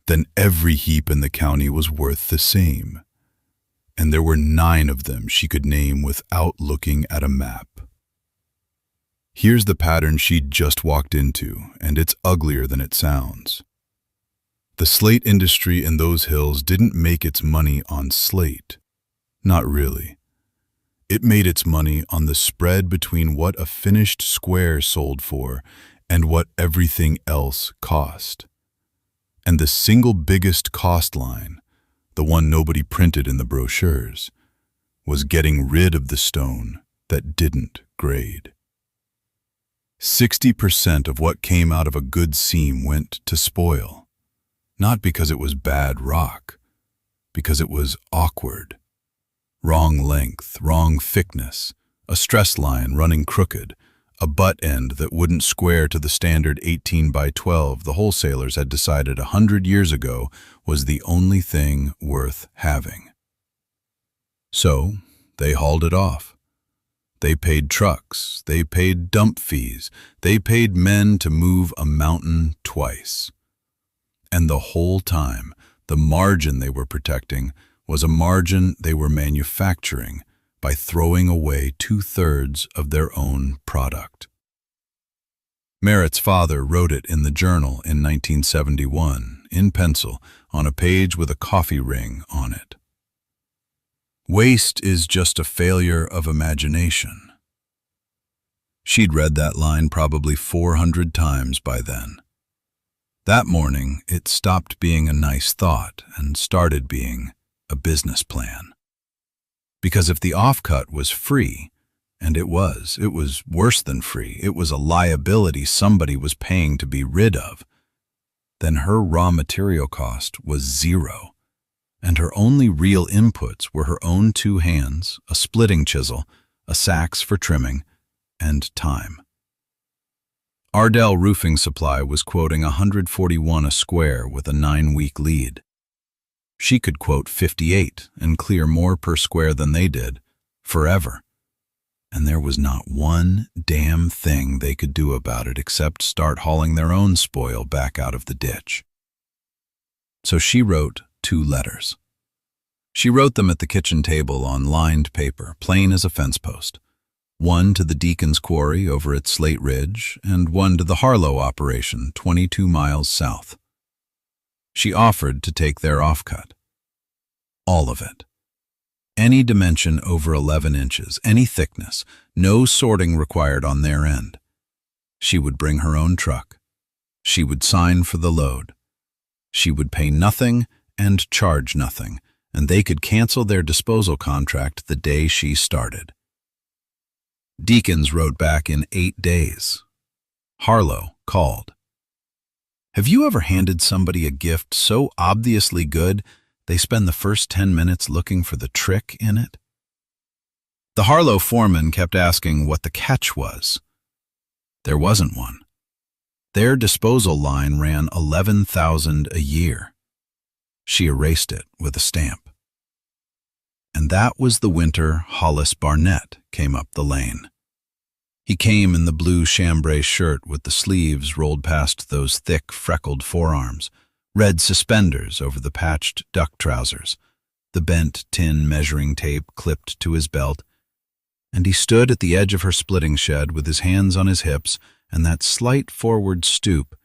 then every heap in the county was worth the same. And there were 9 of them she could name without looking at a map. Here's the pattern she'd just walked into, and it's uglier than it sounds. The slate industry in those hills didn't make its money on slate. Not really. It made its money on the spread between what a finished square sold for and what everything else cost. And the single biggest cost line, the one nobody printed in the brochures, was getting rid of the stone that didn't grade. 60% of what came out of a good seam went to spoil, not because it was bad rock, because it was awkward. Wrong length, wrong thickness, a stress line running crooked, a butt end that wouldn't square to the standard 18 by 12 the wholesalers had decided 100 years ago was the only thing worth having. So, they hauled it off. They paid trucks, they paid dump fees, they paid men to move a mountain twice. And the whole time, the margin they were protecting was a margin they were manufacturing by throwing away 2/3 of their own product. Merritt's father wrote it in the journal in 1971, in pencil, on a page with a coffee ring on it. Waste is just a failure of imagination. She'd read that line probably 400 times by then. That morning, it stopped being a nice thought and started being a business plan. Because if the offcut was free, and it was worse than free, it was a liability somebody was paying to be rid of, then her raw material cost was zero, and her only real inputs were her own 2 hands, a splitting chisel, a sax for trimming, and time. Ardell Roofing Supply was quoting $141 a square with a 9-week lead. She could quote $58 and clear more per square than they did, forever. And there was not one damn thing they could do about it except start hauling their own spoil back out of the ditch. So she wrote 2 letters. She wrote them at the kitchen table on lined paper, plain as a fence post. One to the Deacon's Quarry over at Slate Ridge, and one to the Harlow operation 22 miles south. She offered to take their offcut. All of it. Any dimension over 11 inches, any thickness, no sorting required on their end. She would bring her own truck. She would sign for the load. She would pay nothing and charge nothing, and they could cancel their disposal contract the day she started. Deacons wrote back in 8 days. Harlow called. Have you ever handed somebody a gift so obviously good they spend the first 10 minutes looking for the trick in it? The Harlow foreman kept asking what the catch was. There wasn't one. Their disposal line ran $11,000 a year. She erased it with a stamp. And that was the winter Hollis Barnett came up the lane. He came in the blue chambray shirt with the sleeves rolled past those thick, freckled forearms, red suspenders over the patched duck trousers, the bent tin measuring tape clipped to his belt, and he stood at the edge of her splitting shed with his hands on his hips and that slight forward stoop,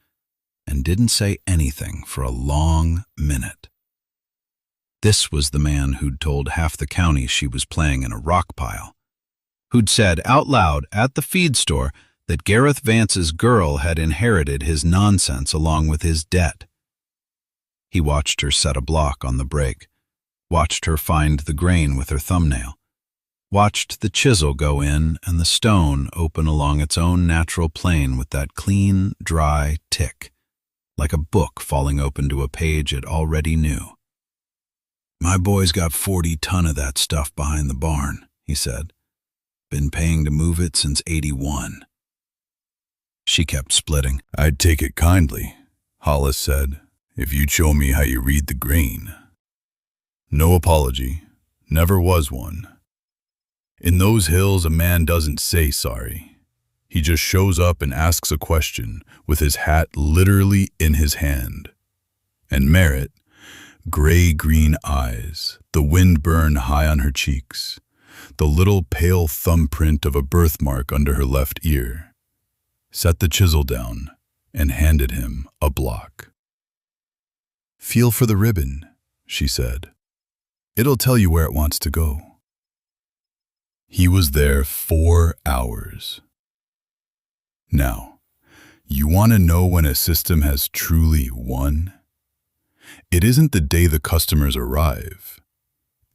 and didn't say anything for a long minute. This was the man who'd told half the county she was playing in a rock pile, who'd said out loud at the feed store that Gareth Vance's girl had inherited his nonsense along with his debt. He watched her set a block on the break, watched her find the grain with her thumbnail, watched the chisel go in and the stone open along its own natural plane with that clean, dry tick, like a book falling open to a page it already knew. My boy's got 40 ton of that stuff behind the barn, he said. Been paying to move it since '81. She kept splitting. I'd take it kindly, Hollis said, if you'd show me how you read the grain. No apology. Never was one. In those hills, a man doesn't say sorry. He just shows up and asks a question with his hat literally in his hand. And Merritt, gray-green eyes, the wind burned high on her cheeks, the little pale thumbprint of a birthmark under her left ear, set the chisel down and handed him a block. Feel for the ribbon, she said. It'll tell you where it wants to go. He was there 4 hours. Now, you want to know when a system has truly won? It isn't the day the customers arrive.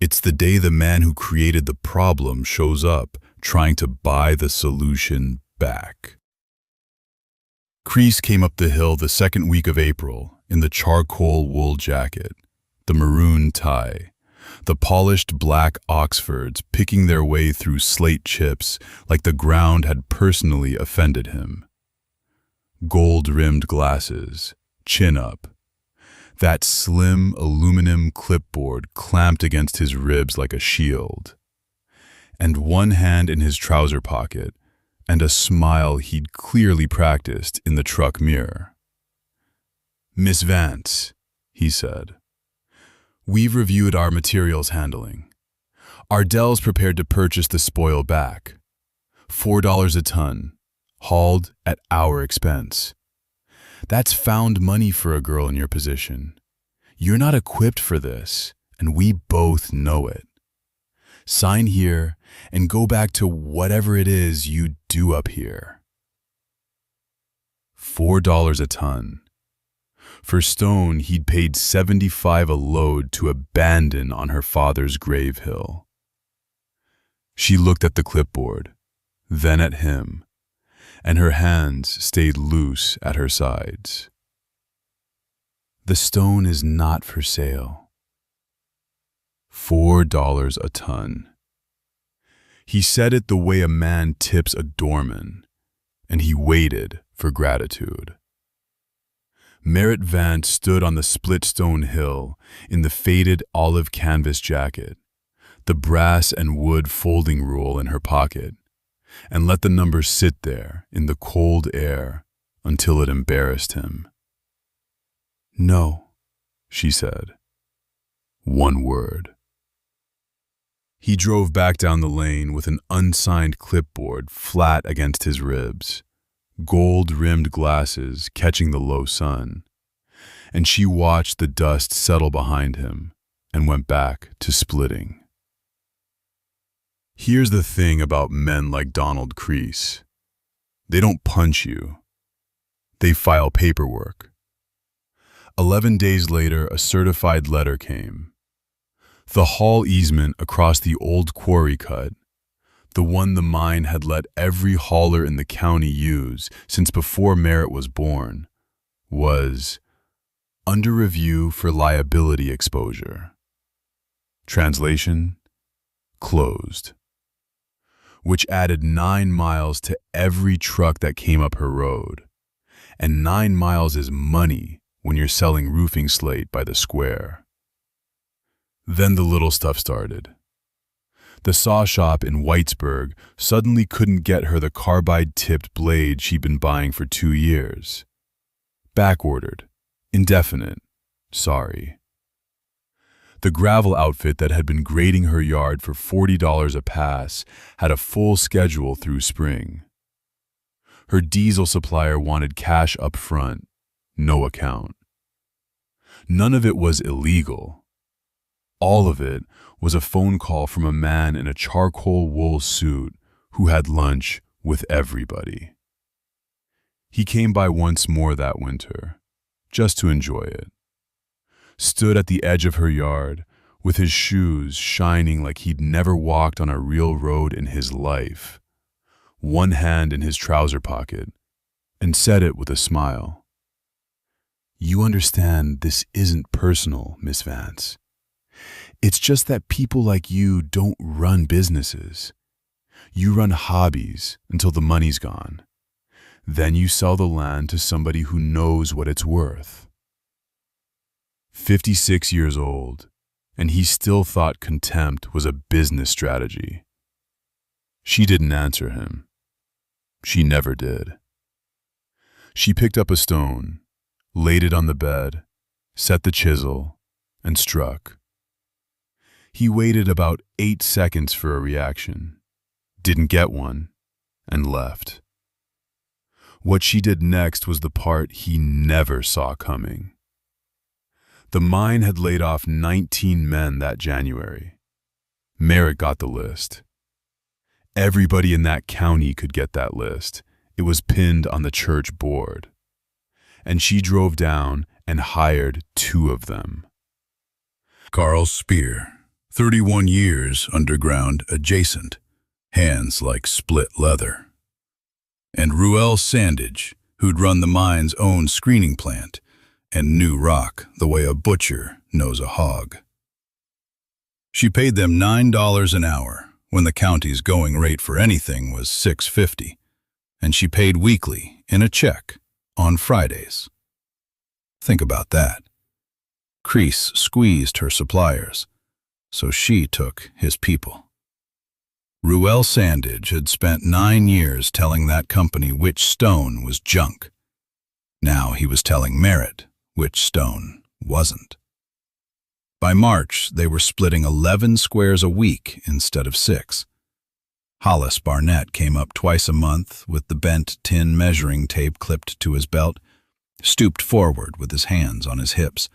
It's the day the man who created the problem shows up, trying to buy the solution back. Kreese came up the hill the second week of April in the charcoal wool jacket, the maroon tie, the polished black Oxfords picking their way through slate chips like the ground had personally offended him. Gold-rimmed glasses, chin up. That slim aluminum clipboard clamped against his ribs like a shield. And one hand in his trouser pocket, and a smile he'd clearly practiced in the truck mirror. "Miss Vance," he said, "we've reviewed our materials handling. Ardell's prepared to purchase the spoil back. $4 a ton, hauled at our expense. That's found money for a girl in your position. You're not equipped for this, and we both know it. Sign here and go back to whatever it is you do up here." $4 a ton. For stone, he'd paid $75 a load to abandon on her father's grave hill. She looked at the clipboard, then at him, and her hands stayed loose at her sides. "The stone is not for sale." $4 a ton. He said it the way a man tips a doorman, and he waited for gratitude. Merritt Vance stood on the split stone hill in the faded olive canvas jacket, the brass and wood folding rule in her pocket, and let the numbers sit there in the cold air until it embarrassed him. "No," she said. One word. He drove back down the lane with an unsigned clipboard flat against his ribs, gold-rimmed glasses catching the low sun, and she watched the dust settle behind him and went back to splitting. Here's the thing about men like Donald Kreese. They don't punch you. They file paperwork. 11 days later, a certified letter came. The haul easement across the old quarry cut, the one the mine had let every hauler in the county use since before Merritt was born, was under review for liability exposure. Translation: closed. Which added 9 miles to every truck that came up her road. And 9 miles is money when you're selling roofing slate by the square. Then the little stuff started. The saw shop in Whitesburg suddenly couldn't get her the carbide-tipped blade she'd been buying for 2 years. Back-ordered. Indefinite. Sorry. The gravel outfit that had been grading her yard for $40 a pass had a full schedule through spring. Her diesel supplier wanted cash up front, no account. None of it was illegal. All of it was a phone call from a man in a charcoal wool suit who had lunch with everybody. He came by once more that winter, just to enjoy it. Stood at the edge of her yard, with his shoes shining like he'd never walked on a real road in his life, one hand in his trouser pocket, and said it with a smile. "You understand this isn't personal, Miss Vance. It's just that people like you don't run businesses. You run hobbies until the money's gone. Then you sell the land to somebody who knows what it's worth." 56 years old, and he still thought contempt was a business strategy. She didn't answer him. She never did. She picked up a stone, laid it on the bed, set the chisel, and struck. He waited about 8 seconds for a reaction, didn't get one, and left. What she did next was the part he never saw coming. The mine had laid off 19 men that January. Merritt got the list. Everybody in that county could get that list. It was pinned on the church board. And she drove down and hired 2 of them. Carl Speer, 31 years underground adjacent, hands like split leather. And Ruel Sandage, who'd run the mine's own screening plant and knew rock the way a butcher knows a hog. She paid them $9 an hour when the county's going rate for anything was $6.50, and she paid weekly in a check on Fridays. Think about that. Crease squeezed her suppliers, so she took his people. Ruel Sandage had spent 9 years telling that company which stone was junk. Now he was telling Merritt which stone wasn't. By March, they were splitting 11 squares a week instead of 6. Hollis Barnett came up twice a month with the bent tin measuring tape clipped to his belt, stooped forward with his hands on his hips,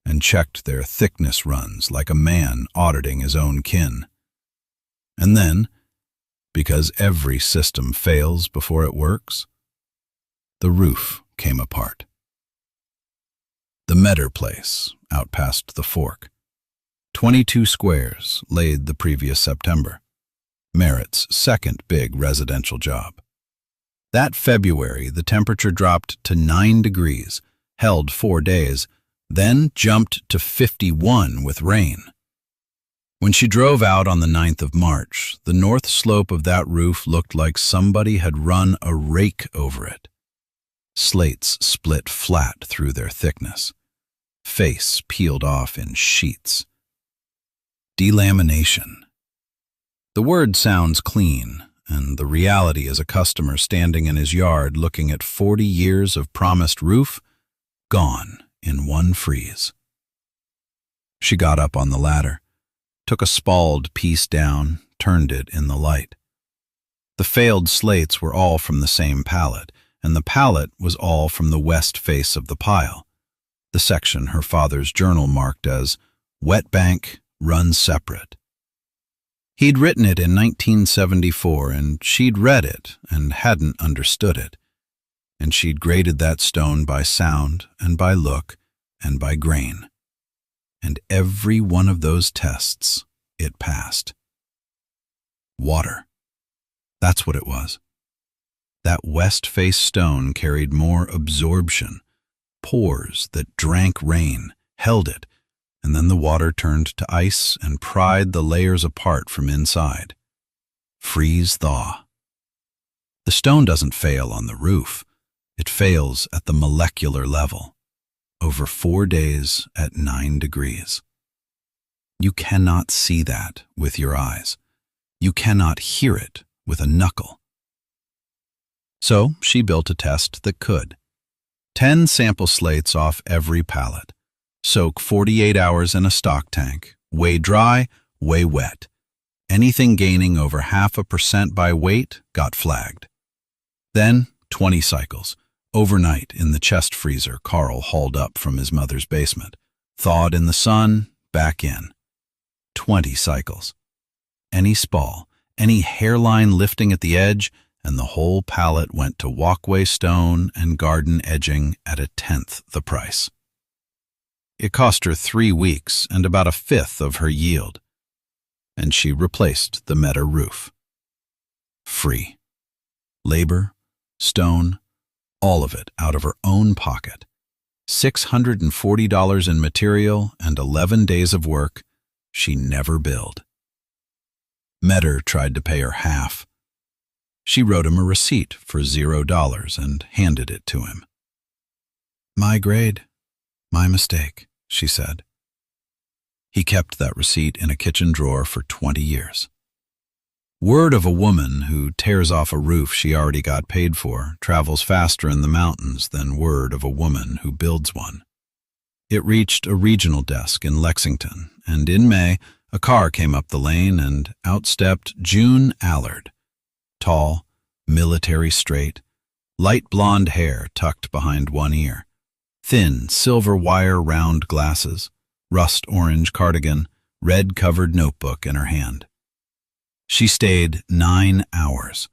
and checked their thickness runs like a man auditing his own kin. And then, because every system fails before it works, the roof came apart. The Metter place, out past the fork. 22 squares laid the previous September. Merritt's second big residential job. That February, the temperature dropped to 9 degrees, held 4 days, then jumped to 51 with rain. When she drove out on the 9th of March, the north slope of that roof looked like somebody had run a rake over it. Slates split flat through their thickness. Face peeled off in sheets. Delamination. The word sounds clean, and the reality is a customer standing in his yard looking at 40 years of promised roof, gone in one freeze. She got up on the ladder, took a spalled piece down, turned it in the light. The failed slates were all from the same pallet, and the pallet was all from the west face of the pile, the section her father's journal marked as Wet Bank, Run Separate. He'd written it in 1974, and she'd read it and hadn't understood it. And she'd graded that stone by sound and by look and by grain. And every one of those tests, it passed. Water. That's what it was. That west face stone carried more absorption, pores that drank rain, held it, and then the water turned to ice and pried the layers apart from inside. Freeze-thaw. The stone doesn't fail on the roof. It fails at the molecular level, over 4 days at 9 degrees. You cannot see that with your eyes. You cannot hear it with a knuckle. So she built a test that could. 10 sample slates off every pallet. Soak 48 hours in a stock tank. Weigh dry, weigh wet. Anything gaining over 0.5% by weight got flagged. Then 20 cycles. Overnight in the chest freezer Carl hauled up from his mother's basement. Thawed in the sun, back in. 20 cycles. Any spall, any hairline lifting at the edge, and the whole pallet went to walkway stone and garden edging at 1/10 the price. It cost her 3 weeks and about 1/5 of her yield. And she replaced the Metter roof. Free. Labor, stone, all of it out of her own pocket. $640 in material and 11 days of work she never billed. Metter tried to pay her half. She wrote him a receipt for $0 and handed it to him. "My grade, my mistake," she said. He kept that receipt in a kitchen drawer for 20 years. Word of a woman who tears off a roof she already got paid for travels faster in the mountains than word of a woman who builds one. It reached a regional desk in Lexington, and in May, a car came up the lane and out stepped June Allard. Tall, military straight, light blonde hair tucked behind one ear, thin silver wire round glasses, rust orange cardigan, red-covered notebook in her hand. She stayed 9 hours,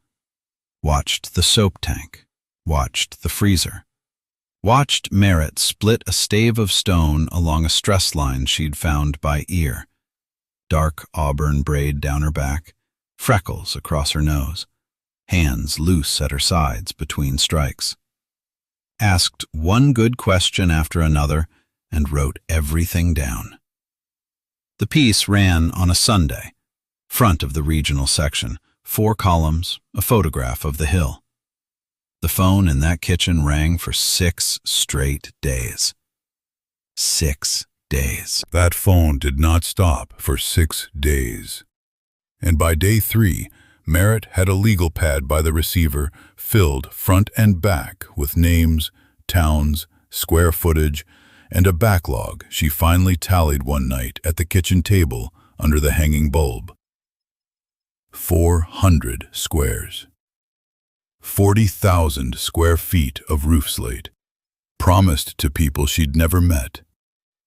watched the soap tank, watched the freezer, watched Merritt split a stave of stone along a stress line she'd found by ear, dark auburn braid down her back, freckles across her nose, hands loose at her sides between strikes. Asked one good question after another and wrote everything down. The piece ran on a Sunday, front of the regional section, 4 columns, a photograph of the hill. The phone in that kitchen rang for 6 straight days. 6 days. That phone did not stop for 6 days. And by day 3, Merritt had a legal pad by the receiver filled front and back with names, towns, square footage, and a backlog she finally tallied one night at the kitchen table under the hanging bulb. 400 squares. 40,000 square feet of roof slate, promised to people she'd never met,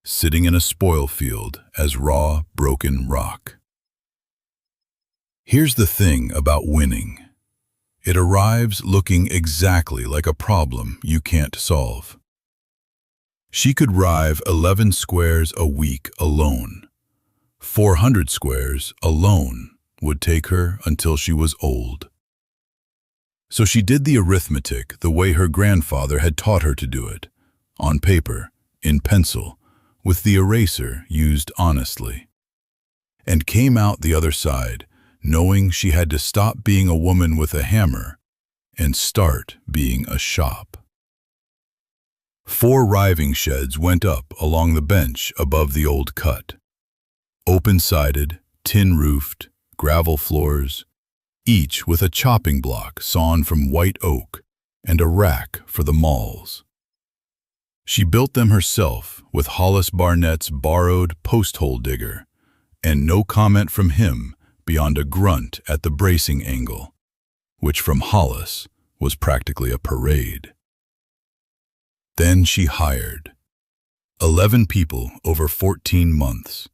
sitting in a spoil field as raw, broken rock. Here's the thing about winning. It arrives looking exactly like a problem you can't solve. She could rive 11 squares a week alone. 400 squares alone would take her until she was old. So she did the arithmetic the way her grandfather had taught her to do it, on paper, in pencil, with the eraser used honestly, and came out the other side knowing she had to stop being a woman with a hammer and start being a shop. 4 riving sheds went up along the bench above the old cut. Open-sided, tin-roofed, gravel floors, each with a chopping block sawn from white oak and a rack for the mauls. She built them herself with Hollis Barnett's borrowed post-hole digger, and no comment from him beyond a grunt at the bracing angle, which from Hollis was practically a parade. Then she hired 11 people over 14 months,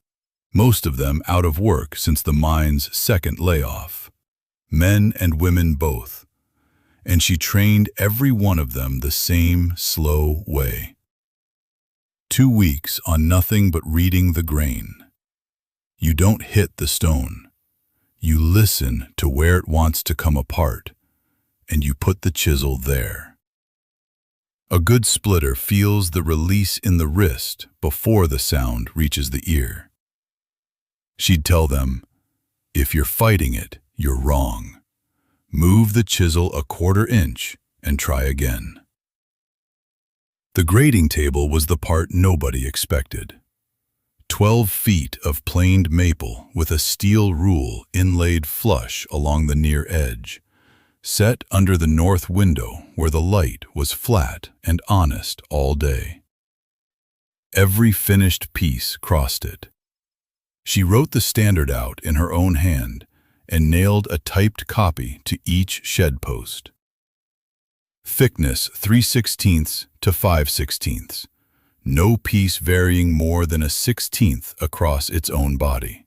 most of them out of work since the mine's second layoff, men and women both, and she trained every one of them the same slow way. 2 weeks on nothing but reading the grain. You don't hit the stone. You listen to where it wants to come apart, and you put the chisel there. A good splitter feels the release in the wrist before the sound reaches the ear. She'd tell them, if you're fighting it, you're wrong. Move the chisel a 1/4 inch and try again. The grading table was the part nobody expected. 12 feet of planed maple with a steel rule inlaid flush along the near edge, set under the north window where the light was flat and honest all day. Every finished piece crossed it. She wrote the standard out in her own hand and nailed a typed copy to each shed post. Thickness 3/16 to 5/16. No piece varying more than a 1/16 across its own body.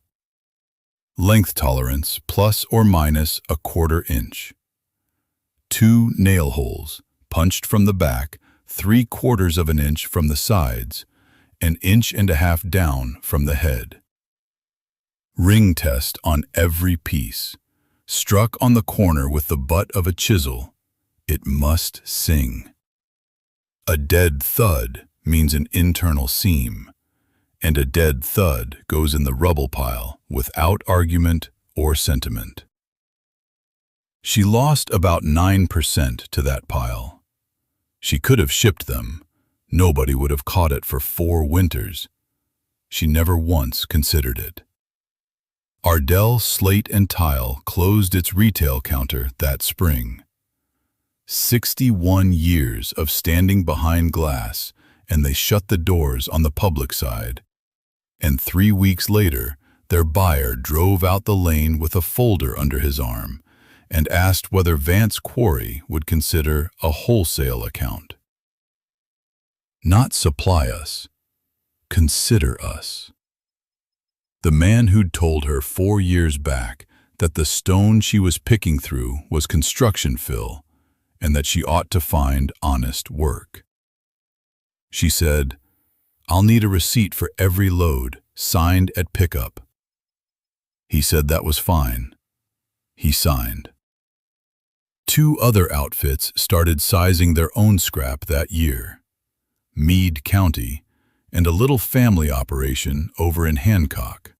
Length tolerance plus or minus a 1/4 inch. 2 nail holes, punched from the back, 3/4 of an inch from the sides, 1.5 inches down from the head. Ring test on every piece. Struck on the corner with the butt of a chisel, it must sing. A dead thud means an internal seam, and a dead thud goes in the rubble pile without argument or sentiment. She lost about 9% to that pile. She could have shipped them. Nobody would have caught it for 4 winters. She never once considered it. Ardell Slate and Tile closed its retail counter that spring. 61 years of standing behind glass, and they shut the doors on the public side. And 3 weeks later, their buyer drove out the lane with a folder under his arm and asked whether Vance Quarry would consider a wholesale account. Not supply us, consider us. The man who'd told her 4 years back that the stone she was picking through was construction fill and that she ought to find honest work. She said, "I'll need a receipt for every load, signed at pickup." He said that was fine. He signed. 2 other outfits started sizing their own scrap that year. Meade County and a little family operation over in Hancock.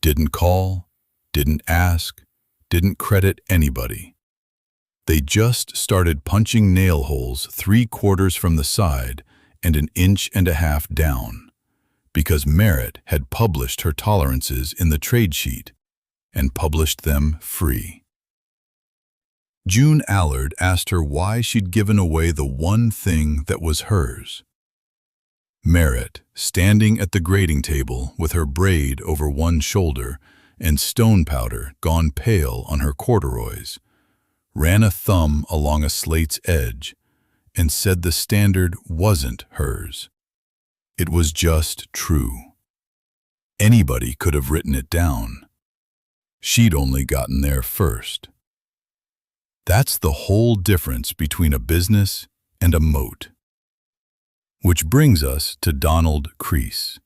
Didn't call, didn't ask, didn't credit anybody. They just started punching nail holes 3/4 from the side and 1.5 inches down, because Merritt had published her tolerances in the trade sheet and published them free. June Allard asked her why she'd given away the one thing that was hers. Merritt, standing at the grading table with her braid over one shoulder and stone powder gone pale on her corduroys, ran a thumb along a slate's edge and said the standard wasn't hers. It was just true. Anybody could have written it down. She'd only gotten there first. That's the whole difference between a business and a moat. Which brings us to Donald Crease.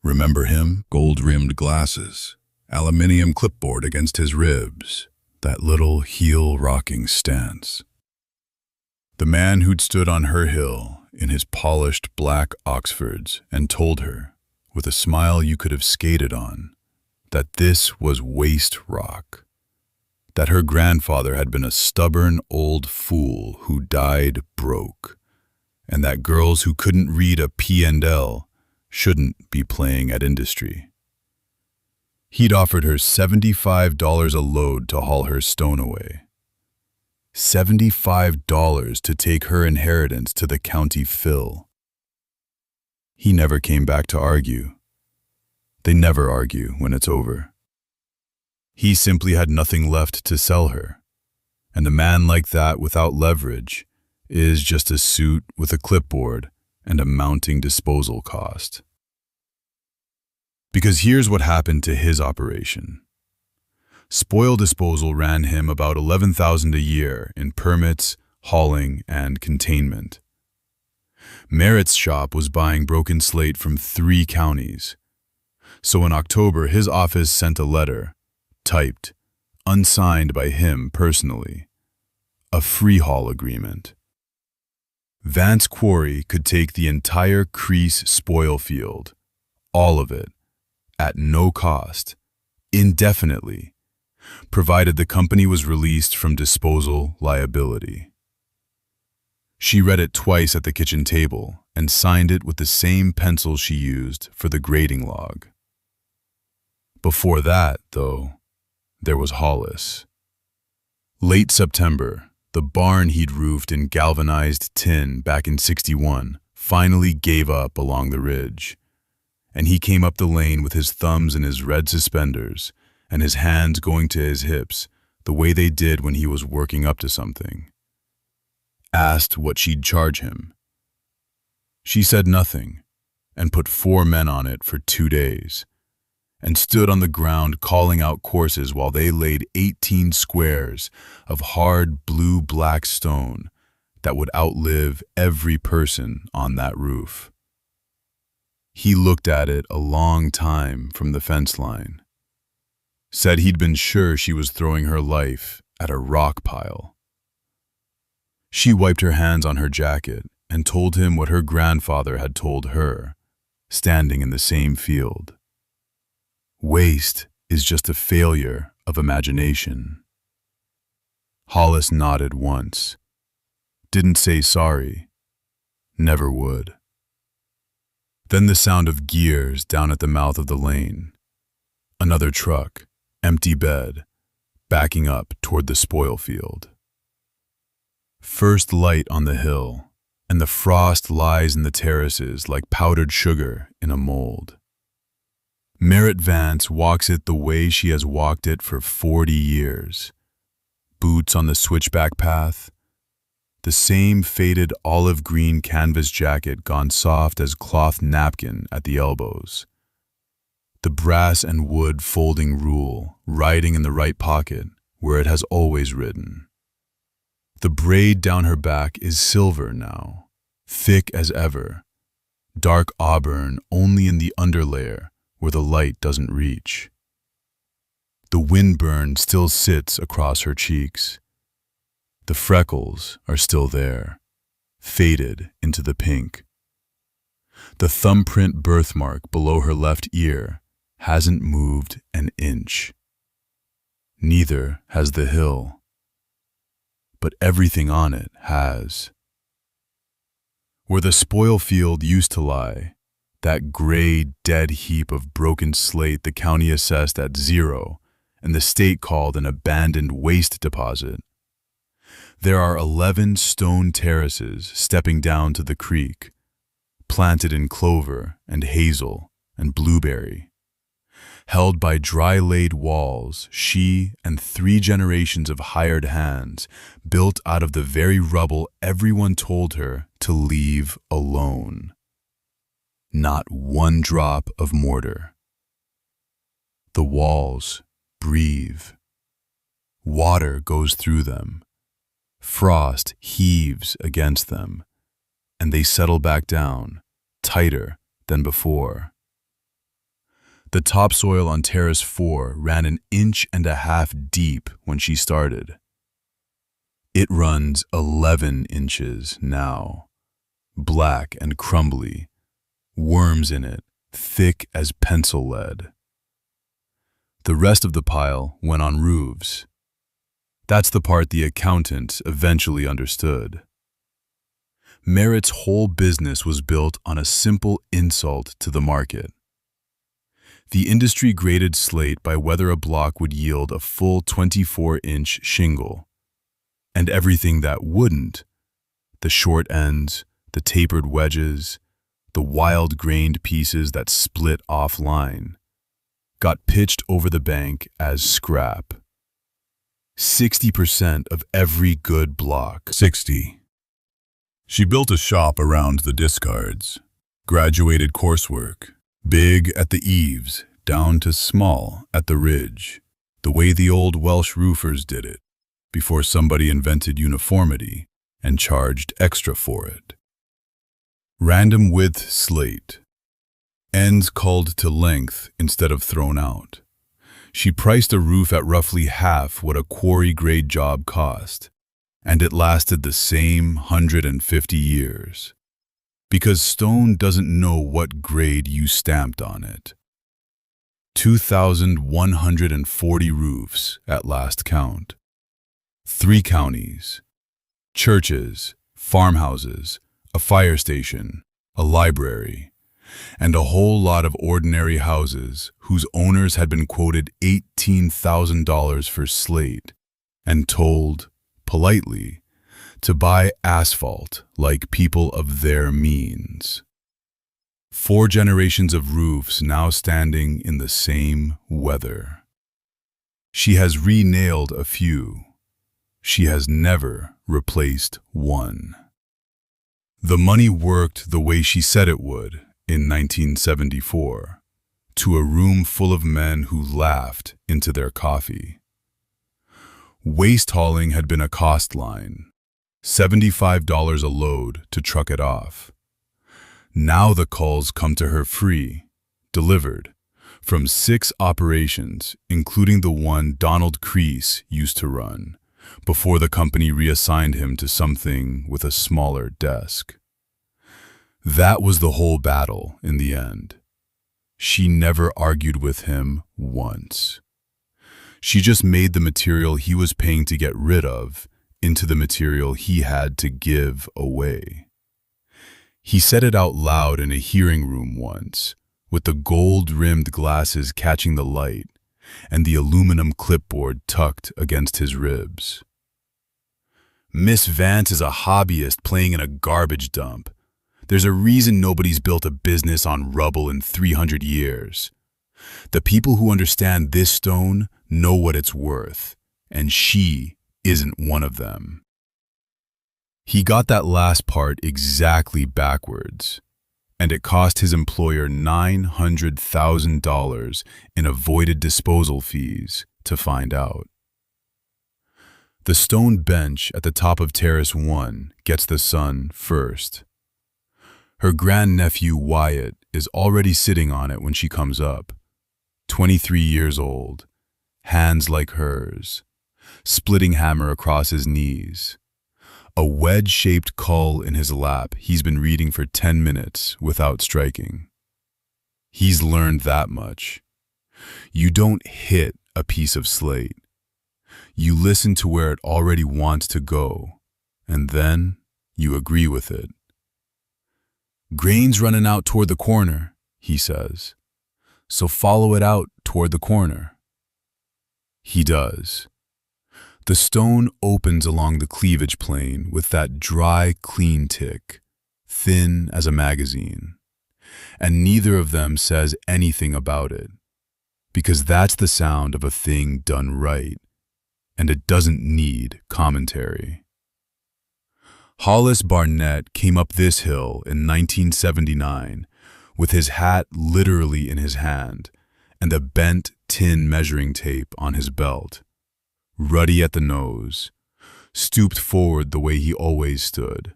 Remember him? Gold-rimmed glasses, aluminium clipboard against his ribs, that little heel-rocking stance. The man who'd stood on her hill in his polished black Oxfords and told her, with a smile you could have skated on, that this was waste rock, that her grandfather had been a stubborn old fool who died broke, and that girls who couldn't read a P&L shouldn't be playing at industry. He'd offered her $75 a load to haul her stone away. $75 to take her inheritance to the county fill. He never came back to argue. They never argue when it's over. He simply had nothing left to sell her, and a man like that without leverage is just a suit with a clipboard and a mounting disposal cost. Because here's what happened to his operation. Spoil disposal ran him about $11,000 a year in permits, hauling, and containment. Merritt's shop was buying broken slate from 3 counties. So in October, his office sent a letter, typed, unsigned by him personally, a free haul agreement. Vance Quarry could take the entire Crease spoil field, all of it, at no cost, indefinitely, provided the company was released from disposal liability. She read it twice at the kitchen table and signed it with the same pencil she used for the grading log. Before that, though, there was Hollis. Late September, the barn he'd roofed in galvanized tin back in '61 finally gave up along the ridge, and he came up the lane with his thumbs in his red suspenders and his hands going to his hips the way they did when he was working up to something. Asked what she'd charge him. She said nothing and put 4 men on it for 2 days and stood on the ground calling out courses while they laid 18 squares of hard blue-black stone that would outlive every person on that roof. He looked at it a long time from the fence line. Said he'd been sure she was throwing her life at a rock pile. She wiped her hands on her jacket and told him what her grandfather had told her, standing in the same field. Waste is just a failure of imagination. Hollis nodded once. Didn't say sorry. Never would. Then the sound of gears down at the mouth of the lane. Another truck, empty bed, backing up toward the spoil field. First light on the hill, and the frost lies in the terraces like powdered sugar in a mold. Merritt Vance walks it the way she has walked it for 40 years. Boots on the switchback path, the same faded olive green canvas jacket gone soft as cloth napkin at the elbows. The brass and wood folding rule riding in the right pocket where it has always ridden. The braid down her back is silver now, thick as ever, dark auburn only in the underlayer where the light doesn't reach. The windburn still sits across her cheeks. The freckles are still there, faded into the pink. The thumbprint birthmark below her left ear hasn't moved an inch. Neither has the hill. But everything on it has. Where the spoil field used to lie, that gray, dead heap of broken slate the county assessed at 0 and the state called an abandoned waste deposit, there are 11 stone terraces stepping down to the creek, planted in clover and hazel and blueberry. Held by dry-laid walls, she and 3 generations of hired hands built out of the very rubble everyone told her to leave alone. Not one drop of mortar. The walls breathe. Water goes through them. Frost heaves against them, and they settle back down, tighter than before. The topsoil on Terrace 4 ran 1.5 inches deep when she started. It runs 11 inches now, black and crumbly, worms in it, thick as pencil lead. The rest of the pile went on roofs. That's the part the accountant eventually understood. Merritt's whole business was built on a simple insult to the market. The industry-graded slate by whether a block would yield a full 24-inch shingle. And everything that wouldn't, the short ends, the tapered wedges, the wild-grained pieces that split offline, got pitched over the bank as scrap. 60% of every good block. 60. She built a shop around the discards, graduated coursework, big at the eaves, down to small at the ridge, the way the old Welsh roofers did it, before somebody invented uniformity and charged extra for it. Random width slate, ends culled to length instead of thrown out. She priced a roof at roughly half what a quarry-grade job cost, and it lasted the same 150 years. Because stone doesn't know what grade you stamped on it. 2,140 roofs at last count. 3 counties, churches, farmhouses, a fire station, a library, and a whole lot of ordinary houses whose owners had been quoted $18,000 for slate and told, politely, to buy asphalt like people of their means. 4 generations of roofs now standing in the same weather. She has re-nailed a few. She has never replaced one. The money worked the way she said it would in 1974, to a room full of men who laughed into their coffee. Waste hauling had been a cost line, $75 a load to truck it off. Now the calls come to her free, delivered, from 6 operations, including the one Donald Crease used to run, before the company reassigned him to something with a smaller desk. That was the whole battle in the end. She never argued with him once. She just made the material he was paying to get rid of into the material he had to give away. He said it out loud in a hearing room once, with the gold-rimmed glasses catching the light and the aluminum clipboard tucked against his ribs. Miss Vance is a hobbyist playing in a garbage dump. There's a reason nobody's built a business on rubble in 300 years. The people who understand this stone know what it's worth, and she isn't one of them. He got that last part exactly backwards, and it cost his employer $900,000 in avoided disposal fees to find out. The stone bench at the top of Terrace 1 gets the sun first. Her grandnephew Wyatt is already sitting on it when she comes up, 23 years old, hands like hers, splitting hammer across his knees, a wedge-shaped cull in his lap he's been reading for 10 minutes without striking. He's learned that much. You don't hit a piece of slate. You listen to where it already wants to go, and then you agree with it. "Grain's running out toward the corner," he says. "So follow it out toward the corner." He does. The stone opens along the cleavage plane with that dry, clean tick, thin as a magazine. And neither of them says anything about it, because that's the sound of a thing done right, and it doesn't need commentary. Hollis Barnett came up this hill in 1979 with his hat literally in his hand and a bent tin measuring tape on his belt, ruddy at the nose, stooped forward the way he always stood,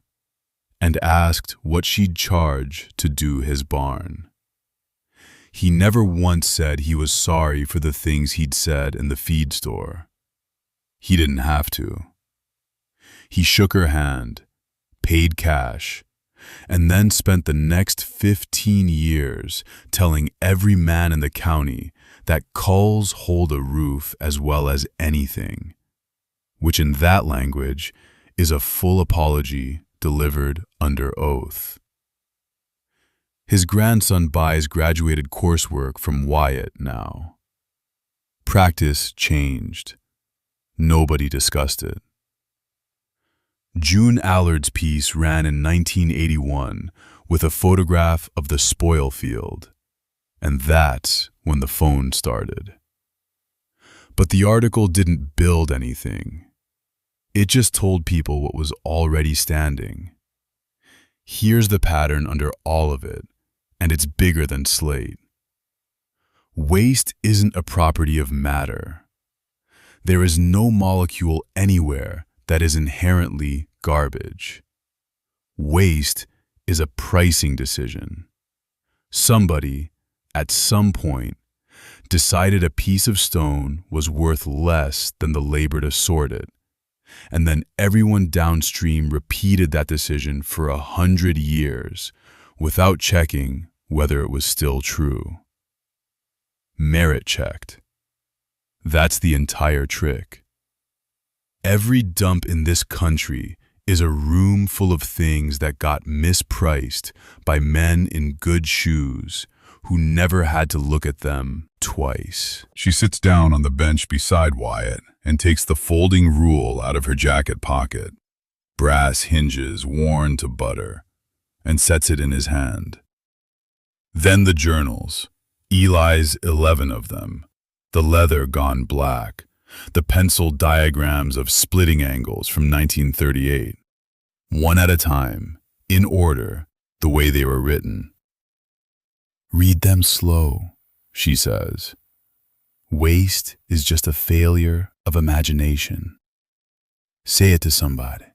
and asked what she'd charge to do his barn. He never once said he was sorry for the things he'd said in the feed store. He didn't have to. He shook her hand, paid cash, and then spent the next 15 years telling every man in the county that culls hold a roof as well as anything, which in that language is a full apology delivered under oath. His grandson buys graduated coursework from Wyatt now. Practice changed. Nobody discussed it. June Allard's piece ran in 1981 with a photograph of the spoil field, and that's when the phone started. But the article didn't build anything. It just told people what was already standing. Here's the pattern under all of it, and it's bigger than Slate. Waste isn't a property of matter. There is no molecule anywhere that is inherently garbage. Waste is a pricing decision. Somebody, at some point, decided a piece of stone was worth less than the labor to sort it, and then everyone downstream repeated that decision for 100 years without checking whether it was still true. Merit checked. That's the entire trick. Every dump in this country is a room full of things that got mispriced by men in good shoes who never had to look at them twice. She sits down on the bench beside Wyatt and takes the folding rule out of her jacket pocket, brass hinges worn to butter, and sets it in his hand. Then the journals, Eli's 11 of them, the leather gone black, the pencil diagrams of splitting angles from 1938, one at a time, in order, the way they were written. "Read them slow," she says. "Waste is just a failure of imagination. Say it to somebody."